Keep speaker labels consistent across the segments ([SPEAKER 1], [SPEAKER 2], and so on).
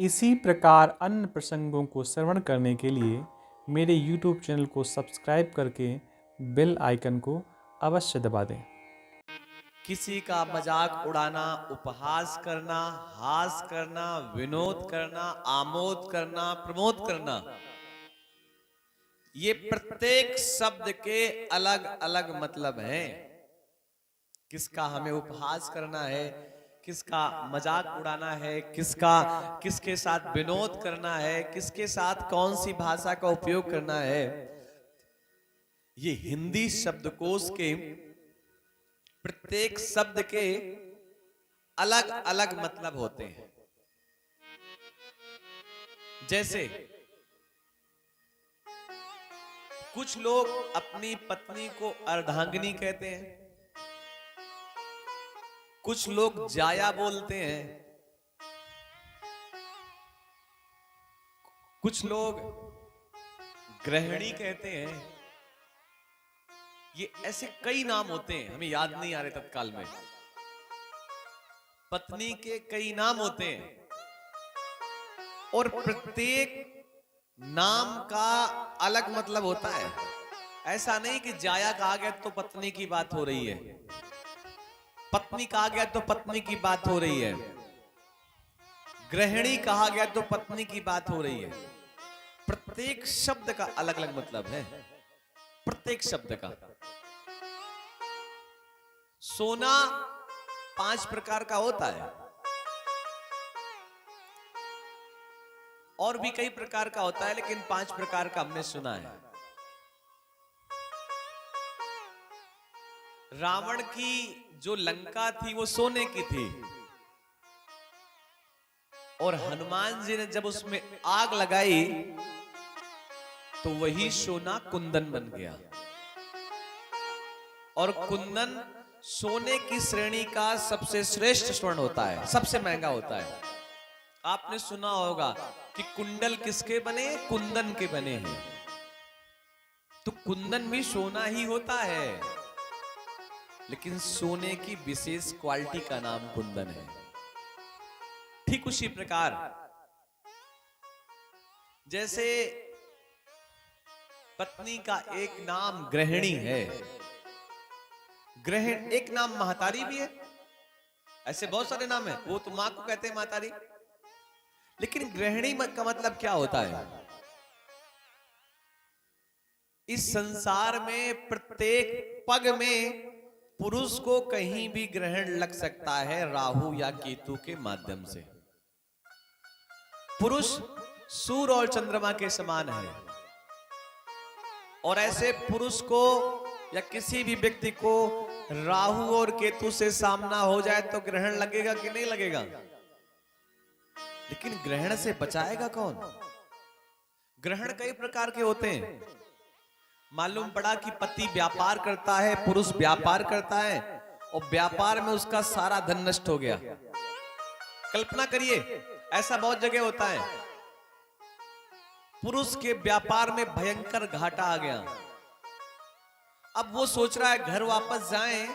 [SPEAKER 1] इसी प्रकार अन्य प्रसंगों को श्रवण करने के लिए मेरे YouTube चैनल को सब्सक्राइब करके बेल आइकन को अवश्य दबा दें।
[SPEAKER 2] किसी का मजाक उड़ाना, उपहास करना, हास करना, विनोद करना, आमोद करना, प्रमोद करना, ये प्रत्येक शब्द के अलग अलग मतलब हैं। किसका हमें उपहास करना है, किसका मजाक उड़ाना है, किसके साथ विनोद करना है, किसके साथ कौन सी भाषा का उपयोग करना है, ये हिंदी शब्दकोश के प्रत्येक शब्द के अलग अलग मतलब होते हैं। जैसे कुछ लोग अपनी पत्नी को अर्धांगिनी कहते हैं, कुछ लोग जाया बोलते हैं, कुछ लोग गृहिणी कहते हैं। ये ऐसे कई नाम होते हैं, हमें याद नहीं आ रहे तत्काल में। पत्नी के कई नाम होते हैं और प्रत्येक नाम का अलग मतलब होता है। ऐसा नहीं कि जाया कहा गया तो पत्नी की बात हो रही है, पत्नी कहा गया तो पत्नी की बात हो रही है, गृहिणी कहा गया तो पत्नी की बात हो रही है। प्रत्येक शब्द का अलग अलग मतलब है, प्रत्येक शब्द का। सोना 5 प्रकार का होता है और भी कई प्रकार का होता है, लेकिन 5 प्रकार का हमने सुना है। रावण की जो लंका थी वो सोने की थी और हनुमान जी ने जब उसमें आग लगाई तो वही सोना कुंदन बन गया। और कुंदन सोने की श्रेणी का सबसे श्रेष्ठ स्वर्ण होता है, सबसे महंगा होता है। आपने सुना होगा कि कुंडल किसके बने, कुंदन के बने हैं। तो कुंदन भी सोना ही होता है, लेकिन सोने की विशेष क्वालिटी का नाम कुंदन है। ठीक उसी प्रकार जैसे पत्नी का एक नाम गृहिणी है, गृहिणी एक नाम महतारी भी है। ऐसे बहुत सारे नाम है, वो तो मां को कहते हैं महतारी, लेकिन गृहिणी का मतलब क्या होता है? इस संसार में प्रत्येक पग में पुरुष को कहीं भी ग्रहण लग सकता है, राहु या केतु के माध्यम से। पुरुष सूर्य और चंद्रमा के समान है और ऐसे पुरुष को या किसी भी व्यक्ति को राहु और केतु से सामना हो जाए तो ग्रहण लगेगा कि नहीं लगेगा? लेकिन ग्रहण से बचाएगा कौन? ग्रहण कई प्रकार के होते हैं। मालूम पड़ा कि पति व्यापार करता है, पुरुष व्यापार करता है और व्यापार में उसका सारा धन नष्ट हो गया। कल्पना करिए, ऐसा बहुत जगह होता है। पुरुष के व्यापार में भयंकर घाटा आ गया। अब वो सोच रहा है घर वापस जाएं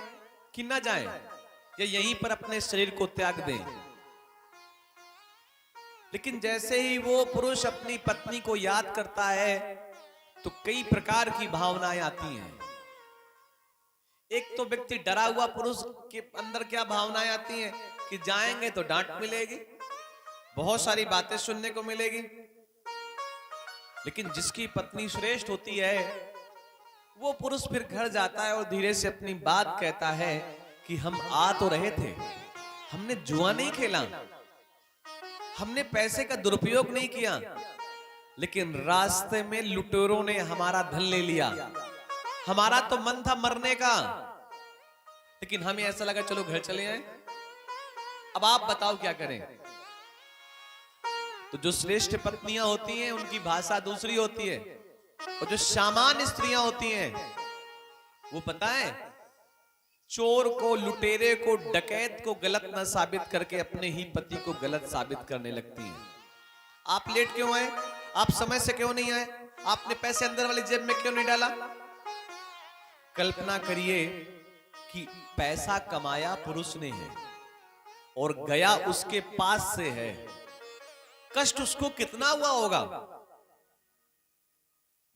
[SPEAKER 2] कि ना जाएं, या यहीं पर अपने शरीर को त्याग दें। लेकिन जैसे ही वो पुरुष अपनी पत्नी को याद करता है तो कई प्रकार की भावनाएं आती हैं। एक तो व्यक्ति डरा हुआ पुरुष के अंदर क्या भावनाएं आती हैं कि जाएंगे तो डांट मिलेगी, बहुत सारी बातें सुनने को मिलेगी। लेकिन जिसकी पत्नी श्रेष्ठ होती है वो पुरुष फिर घर जाता है और धीरे से अपनी बात कहता है कि हम आ तो रहे थे, हमने जुआ नहीं खेला, हमने पैसे का दुरुपयोग नहीं किया, लेकिन रास्ते में लुटेरों ने हमारा धन ले लिया। हमारा तो मन था मरने का, लेकिन हमें ऐसा लगा चलो घर चले आए। अब आप बताओ क्या करें? तो जो श्रेष्ठ पत्नियां होती हैं उनकी भाषा दूसरी होती है, और जो सामान्य स्त्रियां होती हैं वो पता है चोर को, लुटेरे को, डकैत को गलत न साबित करके अपने ही पति को गलत साबित करने लगती हैं। आप लेट क्यों आए? आप समय से क्यों नहीं आए? आपने पैसे अंदर वाली जेब में क्यों नहीं डाला? कल्पना करिए कि पैसा कमाया पुरुष ने है और गया उसके पास से है। कष्ट उसको कितना हुआ होगा।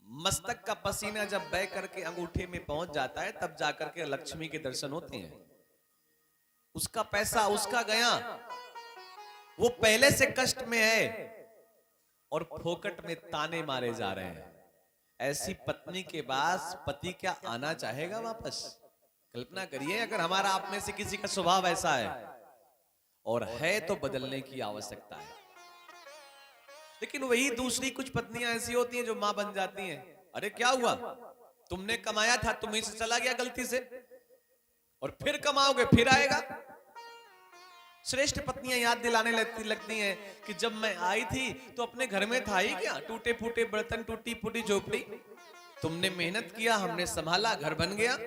[SPEAKER 2] मस्तक का पसीना जब बह करके अंगूठे में पहुंच जाता है तब जाकर के लक्ष्मी के दर्शन होते हैं। उसका पैसा उसका गया, वो पहले से कष्ट में है और फोकट में ताने मारे जा रहे हैं। ऐसी पत्नी के पास पति क्या आना चाहेगा वापस? कल्पना करिए अगर हमारा आप में से किसी का स्वभाव ऐसा है, और है तो बदलने की आवश्यकता है। लेकिन वही दूसरी कुछ पत्नियां ऐसी होती हैं जो मां बन जाती हैं। अरे क्या हुआ, तुमने कमाया था, तुम्हीं से चला गया गलती से, और फिर कमाओगे फिर आएगा। श्रेष्ठ पत्नियां याद दिलाने लगती हैं कि जब मैं आई थी तो अपने घर में था ही क्या, टूटे फूटे बर्तन, टूटी फूटी झोपड़ी। तुमने मेहनत किया, हमने संभाला, घर बन गया।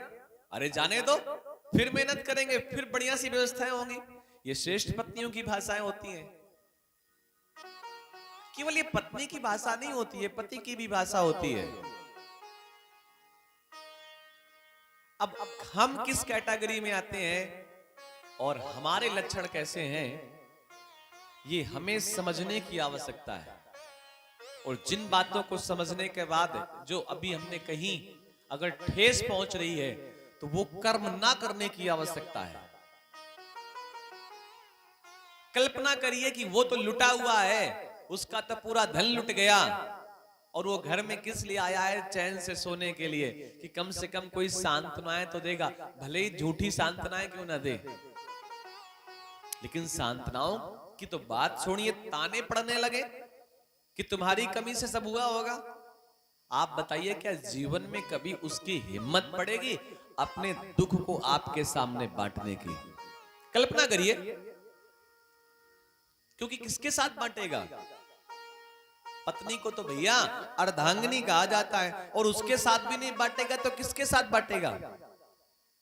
[SPEAKER 2] अरे जाने दो, फिर मेहनत करेंगे, फिर बढ़िया सी व्यवस्थाएं होंगी। ये श्रेष्ठ पत्नियों की भाषाएं होती हैं। केवल ये पत्नी की भाषा नहीं होती है, पति की भी भाषा होती है। अब हम किस कैटेगरी में आते हैं और हमारे लक्षण कैसे हैं, ये हमें समझने की आवश्यकता है। और जिन बातों को समझने के बाद जो अभी हमने कही अगर ठेस पहुंच रही है तो वो कर्म ना करने की आवश्यकता है। कल्पना करिए कि वो तो लुटा हुआ है, उसका तो पूरा धन लुट गया, और वो घर में किस लिए आया है? चैन से सोने के लिए, कि कम से कम कोई सांत्वनाएं तो देगा, भले ही झूठी सांत्वनाएं क्यों ना दे। लेकिन सांत्वनाओं की तो बात छोड़िए, ताने पड़ने लगे कि तुम्हारी कमी से सब हुआ होगा। आप बताइए क्या जीवन में कभी उसकी हिम्मत पड़ेगी अपने दुख को आपके सामने बांटने की? कल्पना करिए, क्योंकि किसके साथ बांटेगा? पत्नी को तो भैया अर्धांगिनी कहा जाता है, और उसके साथ भी नहीं बांटेगा तो किसके साथ बांटेगा?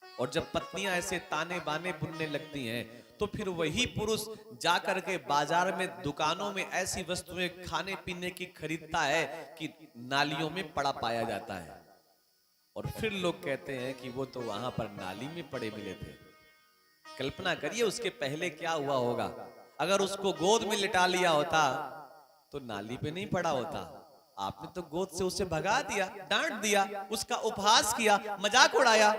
[SPEAKER 2] और जब पत्नियां ऐसे ताने बाने बुनने लगती हैं तो फिर वही पुरुष जाकर के बाजार में, दुकानों में ऐसी वस्तुएं खाने पीने की खरीदता है कि नालियों में पड़ा पाया जाता है। और फिर लोग कहते हैं कि वो तो वहां पर नाली में पड़े मिले थे। कल्पना करिए उसके पहले क्या हुआ होगा। अगर उसको गोद में लिटा लिया होता तो नाली पे नहीं पड़ा होता। आपने तो गोद से उसे भगा दिया, डांट दिया, उसका उपहास किया, मजाक उड़ाया,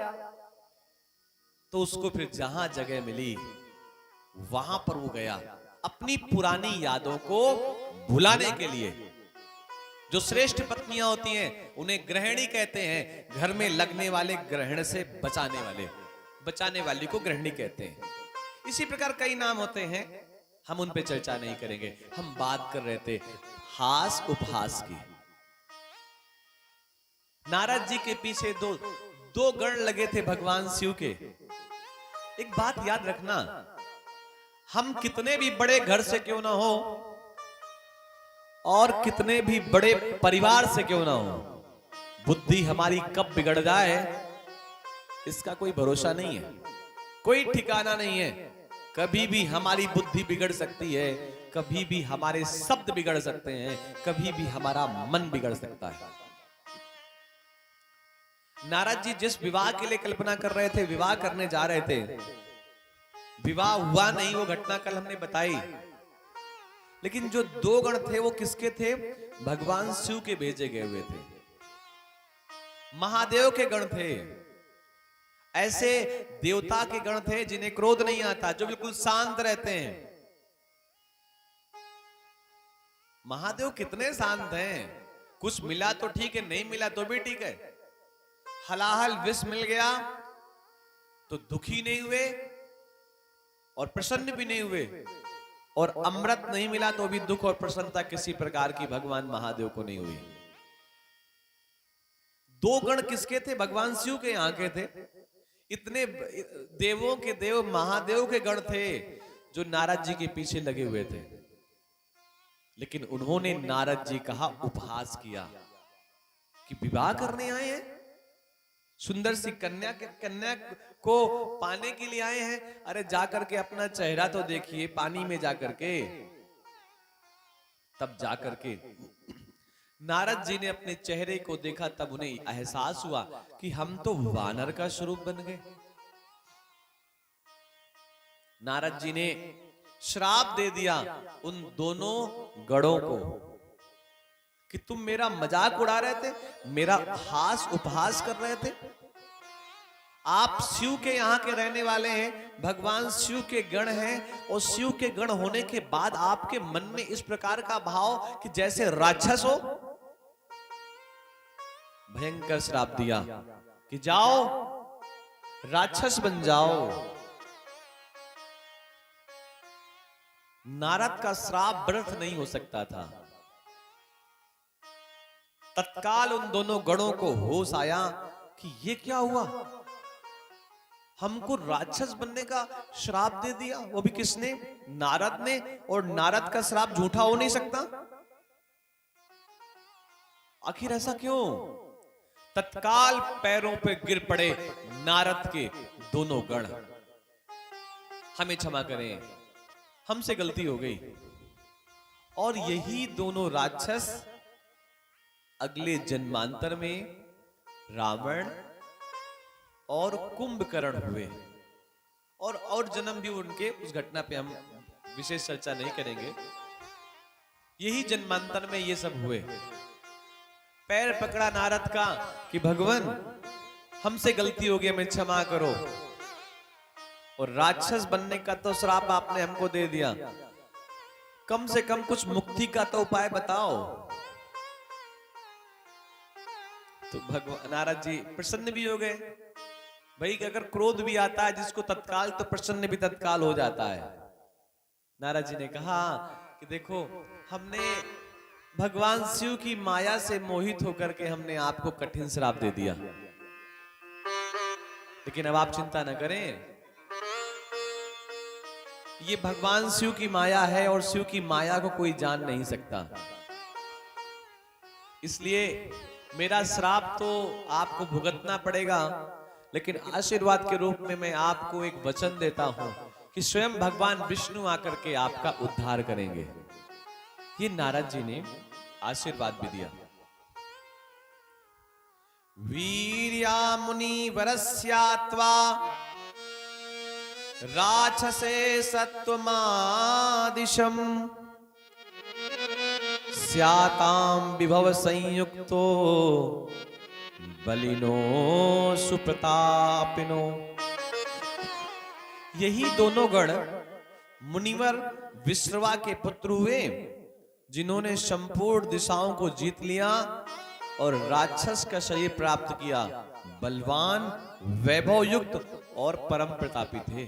[SPEAKER 2] तो उसको फिर जहां जगह मिली वहां पर वो गया अपनी पुरानी यादों को भुलाने के लिए। जो श्रेष्ठ पत्नियां होती हैं उन्हें गृहिणी कहते हैं, घर में लगने वाले ग्रहण से बचाने वाली को गृहिणी कहते हैं। इसी प्रकार कई नाम होते हैं, हम उन पे चर्चा नहीं करेंगे। हम बात कर रहे थे हास उपहास की। नारद जी के पीछे दो गण लगे थे भगवान शिव के। एक बात याद रखना, हम कितने भी बड़े घर से क्यों ना हो और कितने भी बड़े परिवार से क्यों ना हो, बुद्धि हमारी कब बिगड़ जाए इसका कोई भरोसा नहीं है, कोई ठिकाना नहीं है। कभी भी हमारी बुद्धि बिगड़ सकती है, कभी भी हमारे शब्द बिगड़ सकते हैं, कभी भी हमारा मन बिगड़ सकता है। नारद जी जिस विवाह के लिए कल्पना कर रहे थे, विवाह करने जा रहे थे, विवाह हुआ नहीं, वो घटना कल हमने बताई। लेकिन जो दो गण थे वो किसके थे? भगवान शिव के भेजे गए हुए थे, महादेव के गण थे। ऐसे देवता के गण थे जिन्हें क्रोध नहीं आता, जो बिल्कुल शांत रहते हैं। महादेव कितने शांत हैं, कुछ मिला तो ठीक है, नहीं मिला तो भी ठीक है। हलाहल विष मिल गया तो दुखी नहीं हुए और प्रसन्न भी नहीं हुए, और अमृत नहीं मिला तो भी दुख और प्रसन्नता किसी प्रकार की भगवान महादेव को नहीं हुई। दो गण किसके थे? भगवान शिव के यहाँ के थे। इतने देवों के देव महादेव के गण थे जो नारद जी के पीछे लगे हुए थे। लेकिन उन्होंने नारद जी कहा उपहास किया कि विवाह करने आए हैं, सुंदर सी कन्या को पाने के लिए आए हैं। अरे जाकर के अपना चेहरा तो देखिए पानी में जाकर के। तब जाकर के नारद जी ने अपने चेहरे को देखा, तब उन्हें एहसास हुआ कि हम तो वानर का स्वरूप बन गए। नारद जी ने श्राप दे दिया उन दोनों गणों को कि तुम मेरा मजाक उड़ा रहे थे, मेरा हास उपहास कर रहे थे। आप शिव के यहाँ के रहने वाले हैं, भगवान शिव के गण हैं, और शिव के गण होने के बाद आपके मन में इस प्रकार का भाव कि जैसे राक्षस हो। भयंकर श्राप दिया कि जाओ राक्षस बन जाओ। नारद का श्राप व्यर्थ नहीं हो सकता था। तत्काल उन दोनों गणों को होश आया कि ये क्या हुआ, हमको राक्षस बनने का श्राप दे दिया, वो भी किसने, नारद ने। और नारद का श्राप झूठा हो नहीं सकता, आखिर ऐसा क्यों। तत्काल पैरों पे गिर पड़े नारद के दोनों गण, हमें क्षमा करें, हमसे गलती हो गई। और यही दोनों राक्षस अगले जन्मांतर में रावण और कुंभकर्ण हुए। और जन्म भी उनके, उस घटना पे हम विशेष चर्चा नहीं करेंगे। यही जन्मांतर में ये सब हुए। पैर पकड़ा नारद का कि भगवान हमसे गलती हो गई, हमें क्षमा करो। और राक्षस बनने का तो श्राप आपने हमको दे दिया, कम से कम कुछ मुक्ति का तो उपाय बताओ। तो भगवान नारद जी प्रसन्न भी हो गए। भाई अगर क्रोध भी आता है जिसको तत्काल, तो प्रसन्न भी तत्काल हो जाता है। नारद जी ने कहा कि देखो, हमने भगवान शिव की माया से मोहित होकर के हमने आपको कठिन श्राप दे दिया, लेकिन अब आप चिंता न करें, ये भगवान शिव की माया है और शिव की माया को कोई जान नहीं सकता। इसलिए मेरा श्राप तो आपको भुगतना पड़ेगा, लेकिन आशीर्वाद के रूप में मैं आपको एक वचन देता हूं कि स्वयं भगवान विष्णु आकर के आपका उद्धार करेंगे। ये नारद जी ने आशीर्वाद भी दिया। वीर्या मुनिवरस्यात्वा राक्षसे सत्वमादिशम स्यातां विभव संयुक्तो बलिनो सुप्रतापिनो। यही दोनों गण मुनिवर विश्रवा के पुत्र हुए, जिन्होंने संपूर्ण दिशाओं को जीत लिया और राक्षस का शरीर प्राप्त किया। बलवान, वैभव युक्त और परम प्रतापी थे।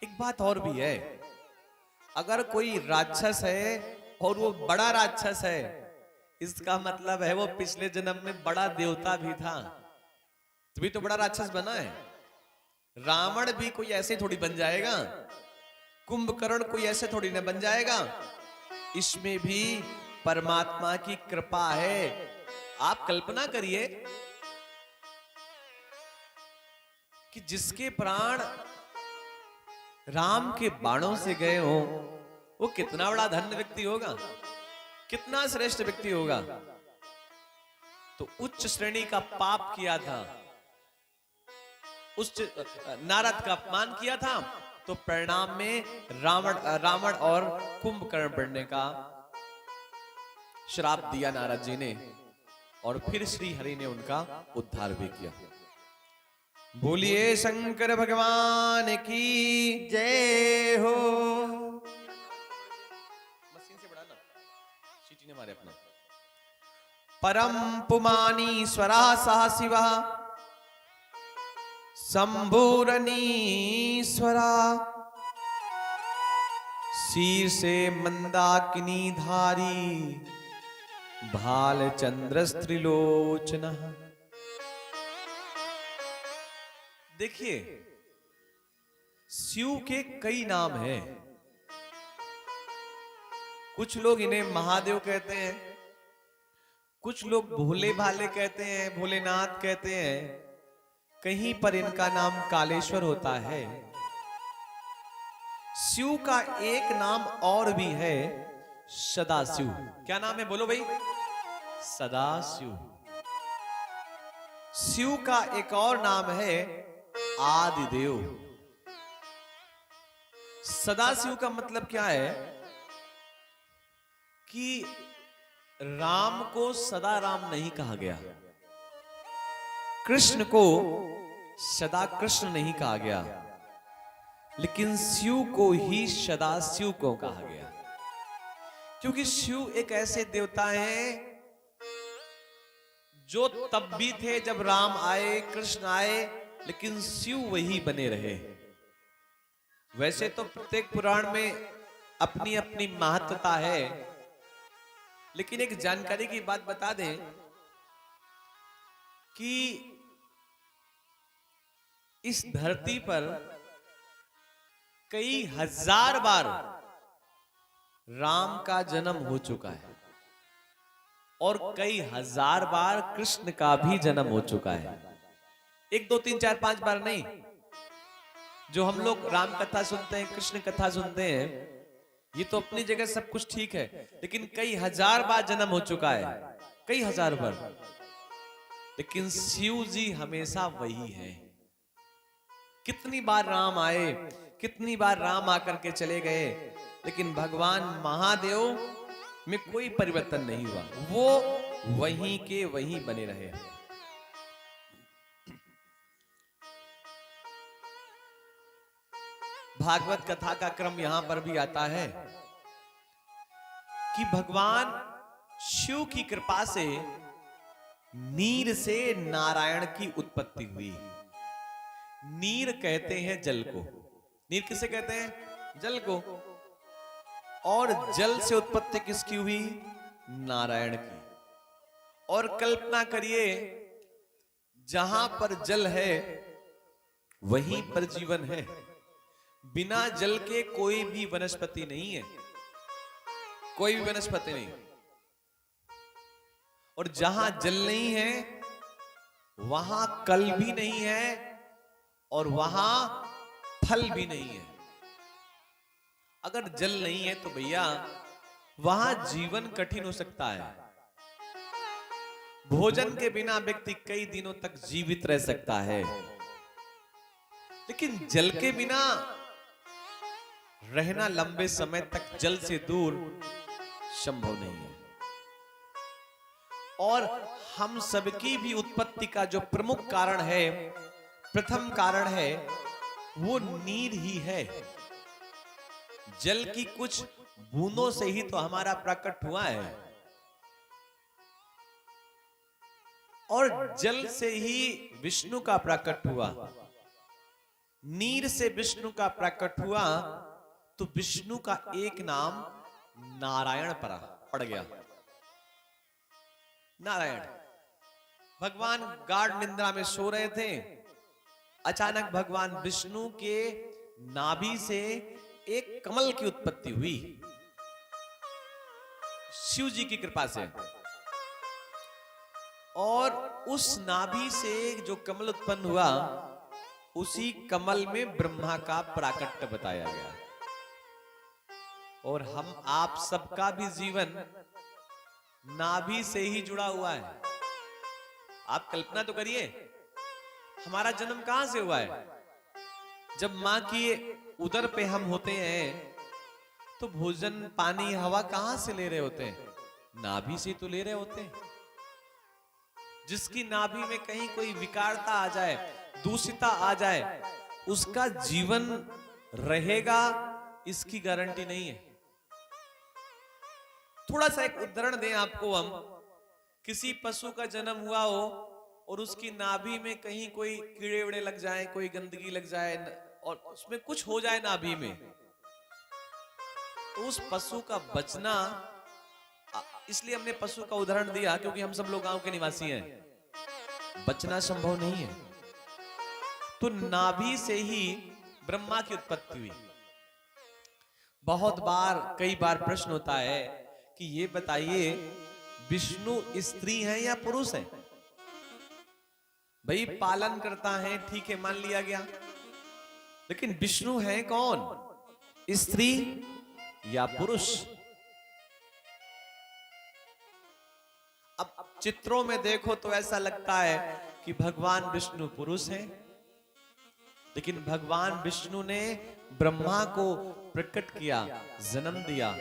[SPEAKER 2] एक बात और भी है, अगर कोई राक्षस है और वो बड़ा राक्षस है, इसका मतलब है वो पिछले जन्म में बड़ा देवता भी था, तभी तो बड़ा राक्षस बना है। रावण भी कोई ऐसे थोड़ी बन जाएगा, कुंभकर्ण कोई ऐसे थोड़ी न बन जाएगा। इसमें भी परमात्मा की कृपा है। आप कल्पना करिए कि जिसके प्राण राम के बाणों से गए हो, वो कितना बड़ा धन्य व्यक्ति होगा, कितना श्रेष्ठ व्यक्ति होगा। तो उच्च श्रेणी का पाप किया था, उच्च नारद का अपमान किया था, तो परिणाम में रावण और कुंभकर्ण बनने का श्राप दिया नारद जी ने, और फिर श्री हरि ने उनका उद्धार भी किया। बोलिए शंकर भगवान की जय हो। मशीन से बढ़ाना, सीटी ने मारे अपना। परम पुमानी स्वरा सह शिवा शंभुरनीश्वरा शीर्षे मंदाकिनी धारी भाल चंद्र स्त्रिलोचन। देखिए, शिव के कई नाम हैं। कुछ लोग इन्हें महादेव कहते हैं, कुछ लोग भोले भाले कहते हैं, भोलेनाथ कहते हैं, कहीं पर इनका नाम कालेश्वर होता है। शिव का एक नाम और भी है, सदाशिव। क्या नाम है बोलो भाई? सदाशिव। शिव का एक और नाम है आदिदेव। सदाशिव का मतलब क्या है कि राम को सदा राम नहीं कहा गया, कृष्ण को सदा कृष्ण नहीं कहा गया, लेकिन शिव को ही सदाशिव को कहा गया। क्योंकि शिव एक ऐसे देवता हैं जो तब भी थे जब राम आए, कृष्ण आए, लेकिन शिव वही बने रहे। वैसे तो प्रत्येक पुराण में अपनी अपनी महत्वता है, लेकिन एक जानकारी की बात बता दें कि इस धरती पर कई हजार बार राम का जन्म हो चुका है और कई हजार बार कृष्ण का भी जन्म हो चुका है। 1 2 3 4 5 बार नहीं। जो हम लोग राम कथा सुनते हैं, कृष्ण कथा सुनते हैं, ये तो अपनी जगह सब कुछ ठीक है, लेकिन कई हजार बार जन्म हो चुका है, कई हजार बार। लेकिन शिव जी हमेशा वही है। कितनी बार राम आए, कितनी बार राम आकर के चले गए, लेकिन भगवान महादेव में कोई परिवर्तन नहीं हुआ, वो वहीं के वहीं बने रहे। भागवत कथा का क्रम यहां पर भी आता है कि भगवान शिव की कृपा से नीर से नारायण की उत्पत्ति हुई। नीर कहते हैं जल को। नीर किसे कहते हैं? जल को। और जल से उत्पत्ति किसकी हुई? नारायण की। और कल्पना करिए, जहां पर जल है वहीं पर जीवन है। बिना जल के कोई भी वनस्पति नहीं है, कोई भी वनस्पति नहीं। और जहां जल नहीं है वहां कल भी नहीं है और वहां फल भी नहीं है। अगर जल नहीं है तो भैया वहां जीवन कठिन हो सकता है। भोजन के बिना व्यक्ति कई दिनों तक जीवित रह सकता है, लेकिन जल के बिना रहना लंबे समय तक जल से दूर संभव नहीं है। और हम सबकी भी उत्पत्ति का जो प्रमुख कारण है, प्रथम कारण है, वो नीर ही है। जल की कुछ बूंदों से ही तो हमारा प्रकट हुआ है, और जल से ही विष्णु का प्रकट हुआ। नीर से विष्णु का प्रकट हुआ तो विष्णु का एक नाम नारायण पड़ गया। नारायण। भगवान गाढ़ निद्रा में सो रहे थे, अचानक भगवान विष्णु के नाभि से एक कमल की उत्पत्ति हुई, शिव जी की कृपा से। और उस नाभि से जो कमल उत्पन्न हुआ, उसी कमल में ब्रह्मा का प्राकट्य बताया गया। और हम आप सबका भी जीवन नाभि से ही जुड़ा हुआ है। आप कल्पना तो करिए, हमारा जन्म कहां से हुआ है? जब मां की उदर पे हम होते हैं तो भोजन, पानी, हवा कहां से ले रहे होते हैं? नाभि से तो ले रहे होते हैं। जिसकी नाभि में कहीं कोई विकारता आ जाए, दूषिता आ जाए, उसका जीवन रहेगा इसकी गारंटी नहीं है। थोड़ा सा एक उदाहरण दें आपको हम। किसी पशु का जन्म हुआ हो और उसकी नाभि में कहीं कोई कीड़े उड़े लग जाए, कोई गंदगी लग जाए और उसमें कुछ हो जाए नाभि में, तो उस पशु का बचना, इसलिए हमने पशु का उदाहरण दिया क्योंकि हम सब लोग गांव के निवासी हैं, बचना संभव नहीं है। तो नाभि से ही ब्रह्मा की उत्पत्ति हुई। बहुत बार, कई बार प्रश्न होता है कि ये बताइए, विष्णु स्त्री हैं या पुरुष हैं? भाई पालन करता है, ठीक है, मान लिया गया, लेकिन विष्णु है कौन? स्त्री या पुरुष? अब चित्रों में देखो तो ऐसा लगता है कि भगवान विष्णु पुरुष हैं, लेकिन भगवान विष्णु ने ब्रह्मा को प्रकट किया, जन्म दिया।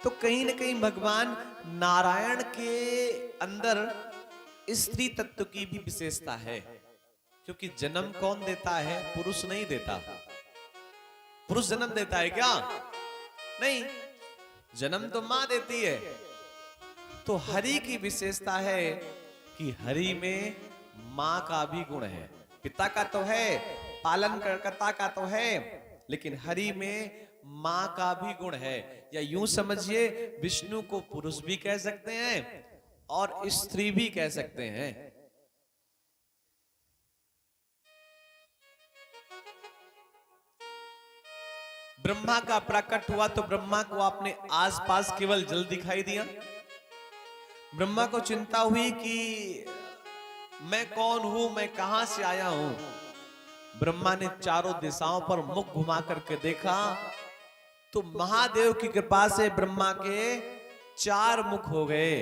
[SPEAKER 2] तो कहीं ना कहीं भगवान नारायण के अंदर स्त्री तत्व की भी विशेषता है, क्योंकि जन्म कौन देता है? पुरुष नहीं देता। पुरुष जन्म देता है क्या? नहीं, जन्म तो मां देती है। तो हरि की विशेषता है कि हरि में मां का भी गुण है। पिता का तो है, पालन करता का तो है, लेकिन हरि में मां का भी गुण है। या यूं समझिए, विष्णु को पुरुष भी कह सकते हैं और स्त्री भी कह सकते हैं। ब्रह्मा का प्रकट हुआ तो ब्रह्मा को अपने आसपास केवल जल दिखाई दिया। ब्रह्मा को चिंता हुई कि मैं कौन हूं, मैं कहां से आया हूं। ब्रह्मा ने चारों दिशाओं पर मुख घुमा करके देखा तो महादेव की कृपा से ब्रह्मा के 4 मुख हो गए।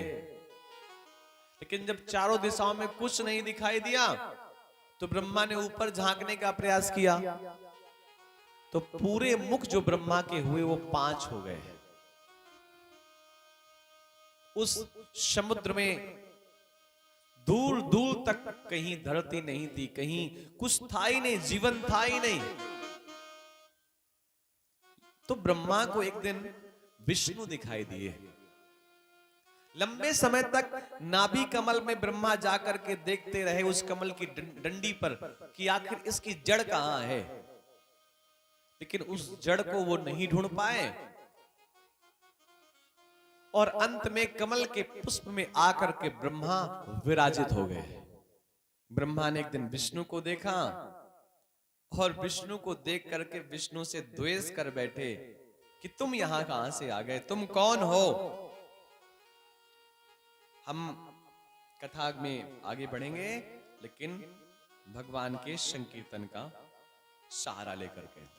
[SPEAKER 2] लेकिन जब चारों दिशाओं में कुछ नहीं दिखाई दिया तो ब्रह्मा ने ऊपर झांकने का प्रयास किया, तो पूरे मुख जो ब्रह्मा के हुए वो 5 हो गए। उस समुद्र में दूर दूर तक कहीं धरती नहीं थी, कहीं कुछ था ही नहीं, जीवन था ही नहीं। तो ब्रह्मा को एक दिन विष्णु दिखाई दिए। लंबे समय तक नाभि कमल में ब्रह्मा जाकर के देखते रहे उस कमल की डंडी पर कि आखिर इसकी जड़ कहां है, लेकिन उस जड़ को वो नहीं ढूंढ पाए। और अंत में कमल के पुष्प में आकर के ब्रह्मा विराजित हो गए। ब्रह्मा ने एक दिन विष्णु को देखा और विष्णु को देख करके विष्णु से द्वेष कर बैठे कि तुम यहां कहां से आ गए, तुम कौन हो। हम कथा में आगे बढ़ेंगे, लेकिन भगवान के संकीर्तन का सहारा लेकर के।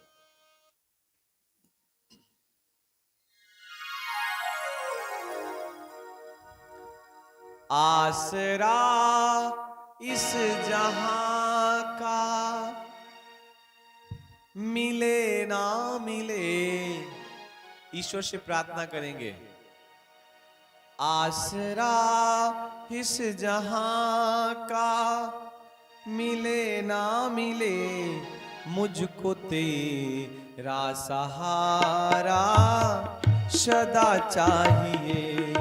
[SPEAKER 2] आसरा इस जहां का मिले ना मिले, ईश्वर से प्रार्थना करेंगे। आसरा इस जहां का मिले ना मिले, मुझको तेरा सहारा सदा चाहिए।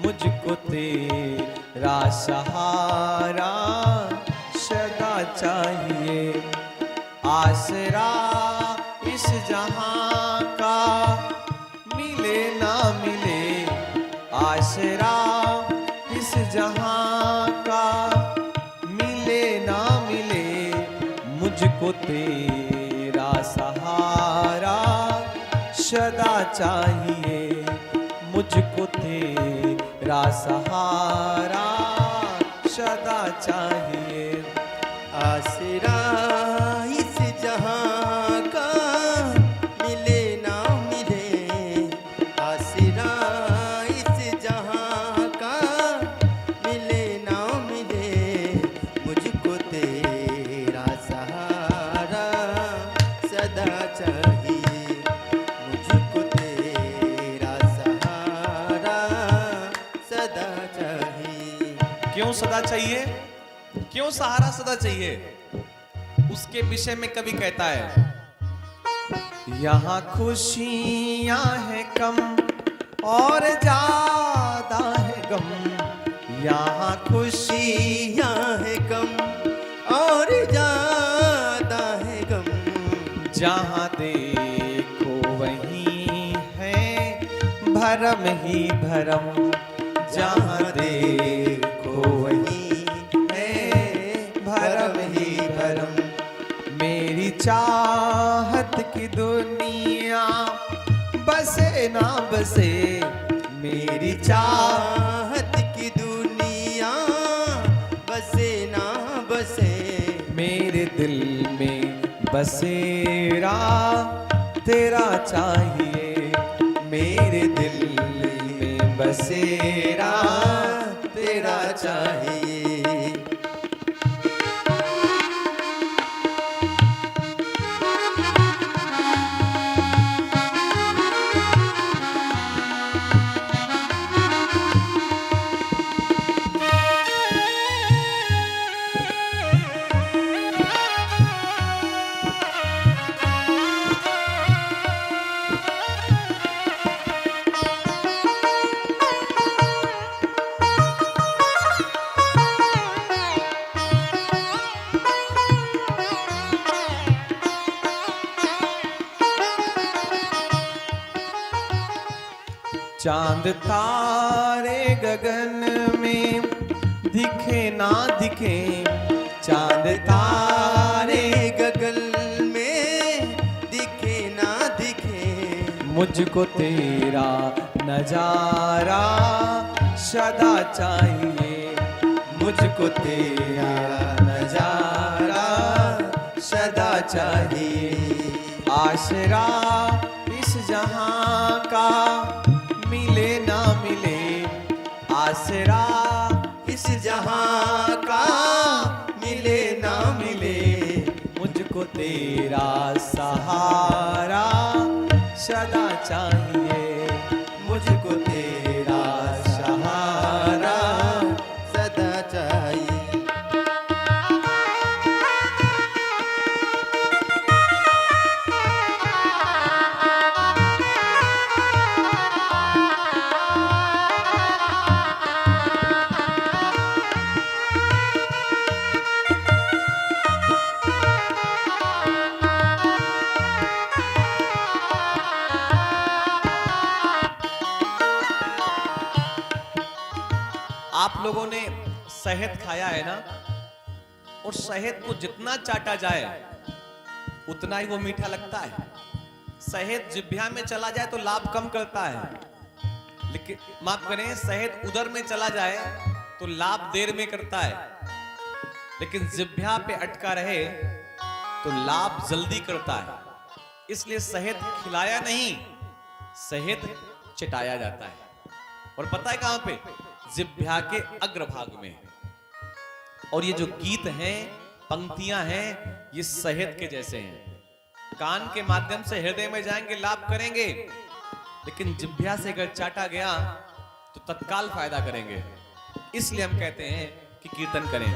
[SPEAKER 2] मुझको तेरा सहारा सदा चाहिए। आसरा इस जहां का मिले ना मिले, आसरा इस जहां का मिले ना मिले, मुझको तेरा सहारा सदा चाहिए। मुझको तेरा सहारा सदा चाहिए।
[SPEAKER 3] आसरा इस जहां का मिले ना मिले, आसरा इस जहां का मिले ना मिले, मुझको तेरा सहारा सदा चाहिए। मुझको तेरा सहारा सदा चाहिए।
[SPEAKER 2] क्यों सदा चाहिए? क्यों सहारा सदा चाहिए? उसके विषय में कवि कहता है, यहाँ खुशियां हैं कम और ज्यादा है गम। यहाँ
[SPEAKER 3] खुशियां है कम और ज्यादा है गम।
[SPEAKER 2] जहाँ देखो वहीं है भरम ही भरम। जहाँ देखो वहीं भरम ही भरम। मेरी चाहत की दुनिया बसे ना बसे, मेरी
[SPEAKER 3] चाहत की दुनिया बसे ना बसे,
[SPEAKER 2] मेरे दिल में बसेरा तेरा चाहिए। मेरे दिल में बसेरा तेरा चाहिए। चांद तारे गगन में दिखे ना दिखे,
[SPEAKER 3] चांद तारे गगन में दिखे ना दिखे,
[SPEAKER 2] मुझको तेरा नजारा सदा चाहिए,
[SPEAKER 3] मुझको तेरा नजारा सदा चाहिए।
[SPEAKER 2] आसरा इस जहां का मिले ना मिले, आसरा
[SPEAKER 3] इस जहां का मिले ना मिले,
[SPEAKER 2] मुझको तेरा सहारा सदा चाहिए,
[SPEAKER 3] मुझको तेरा सहारा सदा चाहिए।
[SPEAKER 2] आप लोगों ने शहद खाया है ना, और शहद को जितना चाटा जाए उतना ही वो मीठा लगता है। शहद जिह्वा में चला जाए तो लाभ कम करता है, लेकिन माफ करें, शहद उदर में चला जाए तो लाभ देर में करता है, लेकिन जिह्वा पे अटका रहे तो लाभ जल्दी करता है। इसलिए शहद खिलाया नहीं, शहद चटाया जाता है। और पता है कहां पे? जिह्वा के अग्रभाग में। और ये जो गीत हैं, पंक्तियां हैं, ये शहद के जैसे हैं। कान के माध्यम से हृदय में जाएंगे, लाभ करेंगे, लेकिन जिह्वा से अगर चाटा गया तो तत्काल फायदा करेंगे। इसलिए हम कहते हैं कि कीर्तन करें।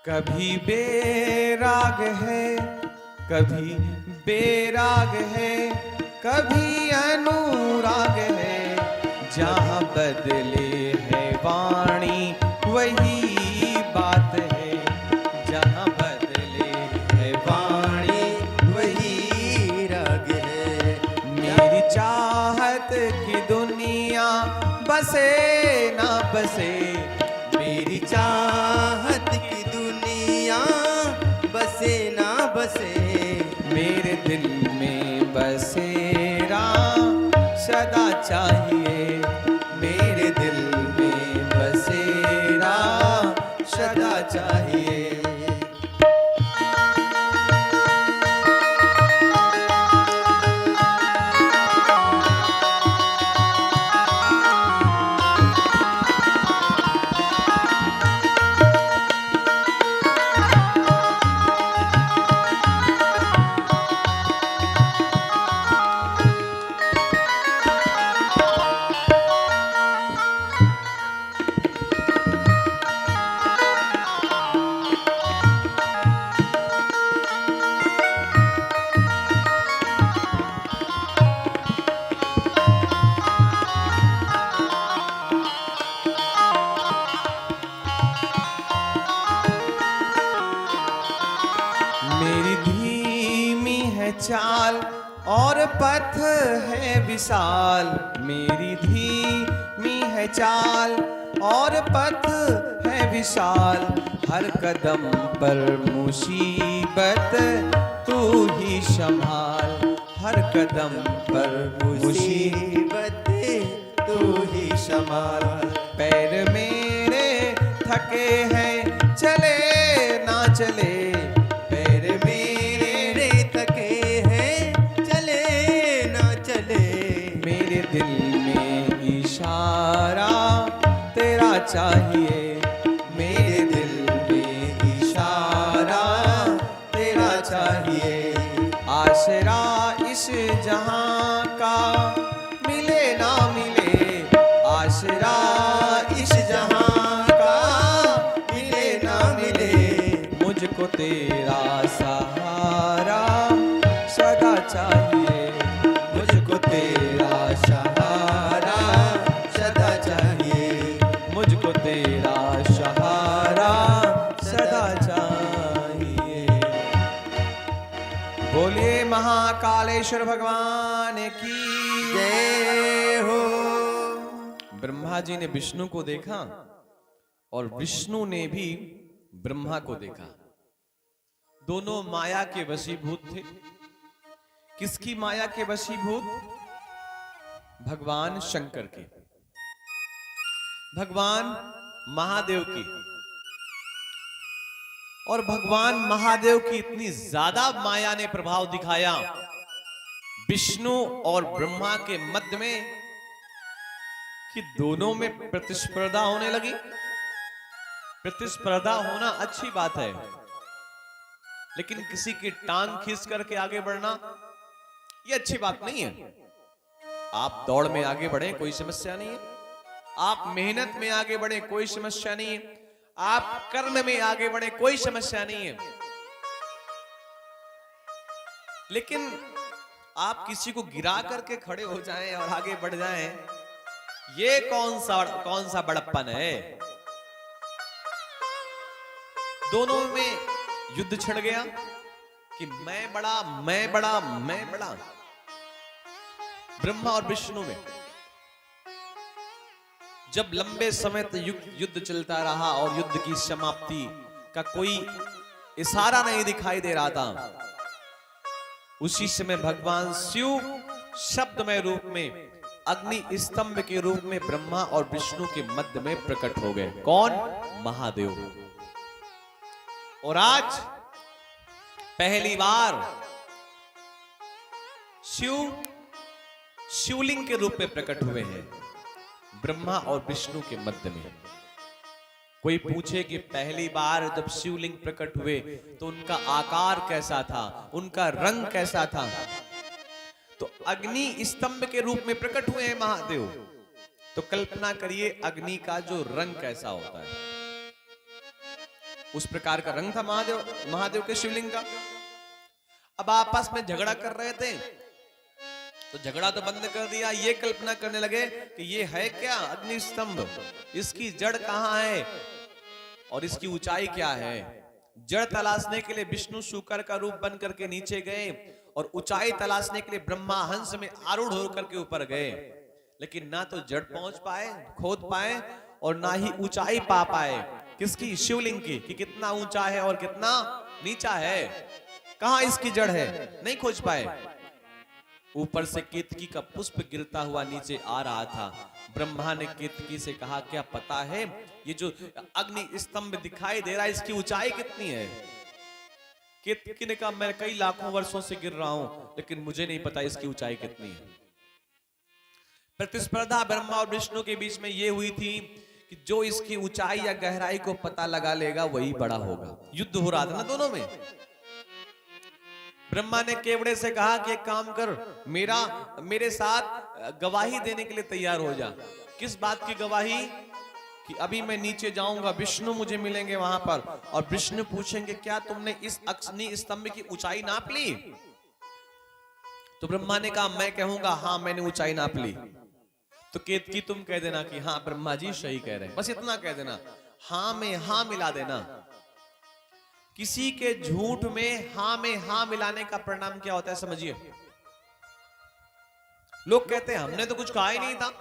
[SPEAKER 2] कभी बेराग है, कभी बेराग है, कभी अनुराग है, जहाँ बदले है वाणी वही बात है, जहाँ बदले है वाणी
[SPEAKER 3] वही राग है।
[SPEAKER 2] मेरी चाहत की दुनिया बसे ना बसे,
[SPEAKER 3] मेरी चाहत की दुनिया बसे ना बसे,
[SPEAKER 2] मेरे दिल में बसेरा सदा चाहिए,
[SPEAKER 3] मेरे दिल में बसेरा सदा चाहिए।
[SPEAKER 2] मेरी धीमी है चाल और पथ है विशाल, मेरी धीमी है चाल और पथ है विशाल, हर कदम पर मुसीबत तू ही संभाल, हर कदम पर मुसीबत
[SPEAKER 3] तू ही संभाल।
[SPEAKER 2] पैर मेरे थके हैं चले ना चले,
[SPEAKER 3] पैर मेरे थके हैं चले ना चले,
[SPEAKER 2] मेरे दिल में इशारा तेरा चाहिए,
[SPEAKER 3] मेरे दिल में इशारा तेरा चाहिए।
[SPEAKER 2] आसरा इस जहां का मिले ना मिले, आसरा इस जहां का मिले ना मिले, मुझको
[SPEAKER 3] मुझको तेरा सहारा सदा चाहिए, मुझको तेरा सहारा सदा चाहिए,
[SPEAKER 2] मुझको तेरा
[SPEAKER 3] सहारा सदा चाहिए।
[SPEAKER 2] बोलिए महाकालेश्वर भगवान की
[SPEAKER 3] जय हो।
[SPEAKER 2] ब्रह्मा जी ने विष्णु को देखा और विष्णु ने भी ब्रह्मा को देखा। दोनों माया के वशीभूत थे। किसकी माया के वशीभूत? भगवान शंकर के, भगवान महादेव की। और भगवान महादेव की इतनी ज्यादा माया ने प्रभाव दिखाया विष्णु और ब्रह्मा के मध्य में कि दोनों में प्रतिस्पर्धा होने लगी। प्रतिस्पर्धा होना अच्छी बात है, लेकिन किसी की टांग खींच करके आगे बढ़ना ये अच्छी बात नहीं है। आप दौड़ में आगे बढ़े, कोई समस्या नहीं है। आप मेहनत में आगे बढ़े, कोई समस्या नहीं है। आप कर्म में आगे बढ़े, कोई समस्या नहीं है। लेकिन आप किसी को गिरा करके खड़े हो जाएं और आगे बढ़ जाएं, ये कौन सा बड़प्पन है? दोनों में युद्ध छिड़ गया कि मैं बड़ा, मैं बड़ा, मैं बड़ा। ब्रह्मा और विष्णु में जब लंबे समय तक युद्ध चलता रहा और युद्ध की समाप्ति का कोई इशारा नहीं दिखाई दे रहा था, उसी समय भगवान शिव शब्दमय रूप में अग्नि स्तंभ के रूप में ब्रह्मा और विष्णु के मध्य में प्रकट हो गए। कौन? महादेव। और आज पहली बार शिवलिंग के रूप में प्रकट हुए हैं ब्रह्मा और विष्णु के मध्य में। कोई पूछे कि पहली बार जब शिवलिंग प्रकट हुए तो उनका आकार कैसा था, उनका रंग कैसा था? तो अग्नि स्तंभ के रूप में प्रकट हुए हैं महादेव। तो कल्पना करिए अग्नि का जो रंग कैसा होता है। उस प्रकार का रंग था महादेव के शिवलिंग का। अब आपस में झगड़ा कर रहे थे तो झगड़ा तो बंद कर दिया। ये कल्पना करने लगे कि ये है क्या अग्नि स्तंभ, इसकी जड़ कहां है और इसकी ऊंचाई क्या है। जड़ तलाशने के लिए विष्णु शुकर का रूप बन करके नीचे गए और ऊंचाई तलाशने के लिए ब्रह्मा हंस में आरूढ़ होकर के ऊपर गए, लेकिन ना तो जड़ पहुंच पाए, खोद पाए, और ना ही ऊंचाई पा पाए। किसकी? शिवलिंग की, कि कितना ऊंचा है और कितना नीचा है, कहां इसकी जड़ है, नहीं खोज पाए। ऊपर से केतकी का पुष्प गिरता हुआ नीचे आ रहा था। ब्रह्मा ने केतकी से कहा, क्या पता है ये जो अग्नि स्तंभ दिखाई दे रहा है इसकी ऊंचाई कितनी है? केतकी ने कहा, मैं कई लाखों वर्षों से गिर रहा हूं, लेकिन मुझे नहीं पता इसकी ऊंचाई कितनी है। प्रतिस्पर्धा ब्रह्मा और विष्णु के बीच में ये हुई थी कि जो इसकी ऊंचाई या गहराई को पता लगा लेगा वही बड़ा होगा। युद्ध हो रहा था ना दोनों में। ब्रह्मा ने केवड़े से कहा कि एक काम कर, मेरे साथ गवाही देने के लिए तैयार हो जा। किस बात की गवाही? कि अभी मैं नीचे जाऊंगा, विष्णु मुझे मिलेंगे वहां पर, और विष्णु पूछेंगे क्या तुमने इस अग्नि स्तंभ की ऊंचाई नाप ली? तो ब्रह्मा ने कहा, मैं कहूंगा हाँ मैंने ऊंचाई नाप ली। तो केतकी तुम कह देना कि हाँ ब्रह्मा जी सही कह रहे हैं, बस इतना कह देना, हाँ में हाँ मिला देना। किसी के झूठ में हाँ मिलाने का परिणाम क्या होता है समझिए। लोग कहते हैं हमने तो कुछ कहा ही नहीं था,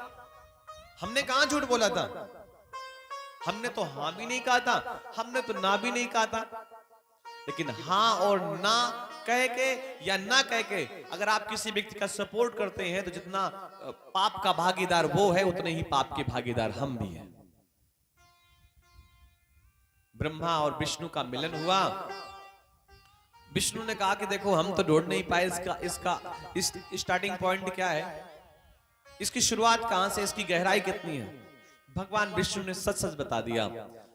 [SPEAKER 2] हमने कहां झूठ बोला था, हमने तो हाँ भी नहीं कहा था, हमने तो ना भी नहीं कहा था। लेकिन हाँ और ना कह के या ना कह के अगर आप किसी व्यक्ति का सपोर्ट करते हैं तो जितना पाप का भागीदार वो है उतने ही पाप के भागीदार हम भी हैं। ब्रह्मा और विष्णु का मिलन हुआ। विष्णु ने कहा कि देखो हम तो ढूंढ नहीं पाए इसका स्टार्टिंग पॉइंट क्या है, इसकी शुरुआत कहां से, इसकी गहराई कितनी है। भगवान विष्णु ने सच सच बता दिया,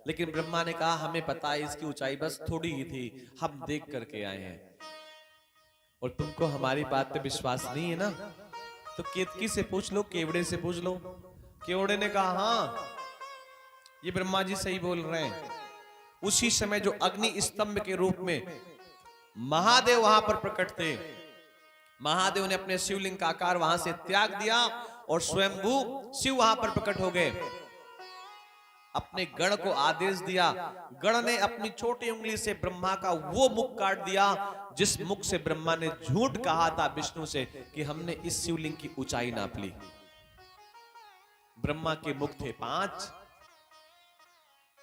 [SPEAKER 2] लेकिन ब्रह्मा ने कहा हमें पता है इसकी ऊंचाई बस थोड़ी ही थी, हम देख करके आए हैं और तुमको हमारी बात पे विश्वास नहीं है ना, तो केतकी से पूछ लो, केवड़े से पूछ लो। केवड़े ने कहा हाँ ये ब्रह्मा जी सही बोल रहे हैं, उसी समय जो अग्नि स्तंभ के रूप में महादेव वहां पर प्रकट थे, महादेव ने अपने शिवलिंग का आकार वहां से त्याग दिया और स्वयंभू शिव वहां पर प्रकट हो गए। अपने गण को आदेश दिया, गण ने अपनी छोटी उंगली से ब्रह्मा का वो मुख काट दिया जिस मुख से ब्रह्मा ने झूठ कहा था विष्णु से कि हमने इस शिवलिंग की ऊंचाई नाप ली। ब्रह्मा के मुख थे 5,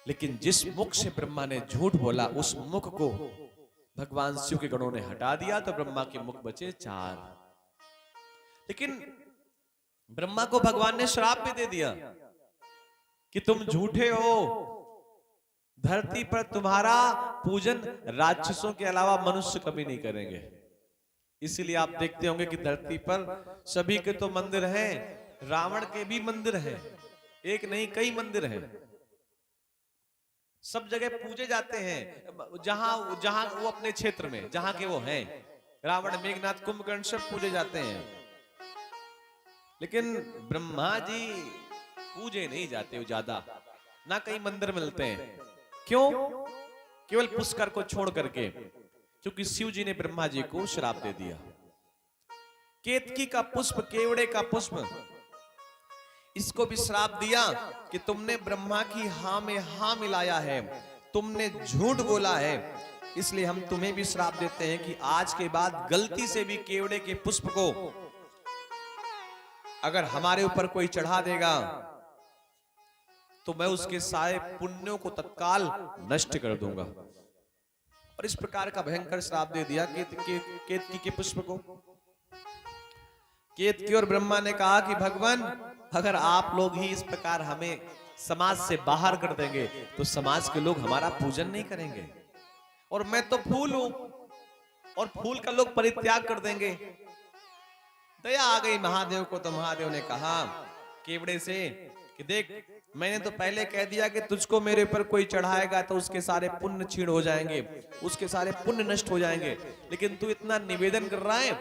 [SPEAKER 2] लेकिन जिस मुख से ब्रह्मा ने झूठ बोला उस मुख को भगवान शिव के गणों ने हटा दिया, तो ब्रह्मा के मुख बचे 4। लेकिन ब्रह्मा को भगवान ने श्राप भी दे दिया कि तुम झूठे हो, धरती पर तुम्हारा पूजन राक्षसों के अलावा मनुष्य कभी नहीं करेंगे। इसीलिए आप देखते होंगे कि धरती पर सभी के तो मंदिर हैं, रावण के भी मंदिर हैं, एक नहीं कई मंदिर हैं, सब जगह पूजे जाते हैं, जहां जहां वो अपने क्षेत्र में जहां के वो हैं, रावण, मेघनाथ, कुंभकर्ण सब पूजे जाते हैं। लेकिन ब्रह्मा जी पूजे नहीं जाते हो ज्यादा, ना कई मंदिर मिलते हैं। क्यों? केवल पुष्कर को छोड़ करके, क्योंकि शिव जी ने ब्रह्मा जी को श्राप दे दिया। केतकी का पुष्प, केवड़े का पुष्प, इसको भी श्राप दिया कि तुमने ब्रह्मा की हां में हां मिलाया है, तुमने झूठ बोला है, इसलिए हम तुम्हें भी श्राप देते हैं कि आज के बाद गलती से भी केवड़े के पुष्प को अगर हमारे ऊपर कोई चढ़ा देगा तो मैं उसके सारे पुण्यों को तत्काल नष्ट कर दूंगा। और इस प्रकार का भयंकर श्राप दे दिया केतकी के पुष्प को। केतकी और ब्रह्मा ने कहा कि भगवान, अगर आप लोग ही इस प्रकार हमें समाज से बाहर कर देंगे तो समाज के लोग हमारा पूजन नहीं करेंगे, और मैं तो फूल हूं और फूल का लोग परित्याग कर देंगे। दया आ गई महादेव को, तो महादेव ने कहा केवड़े से कि देख, मैंने तो पहले कह दिया कि तुझको मेरे ऊपर कोई चढ़ाएगा तो उसके सारे पुण्य छीण हो जाएंगे, उसके सारे पुण्य नष्ट हो जाएंगे, लेकिन तू इतना निवेदन कर रहा है,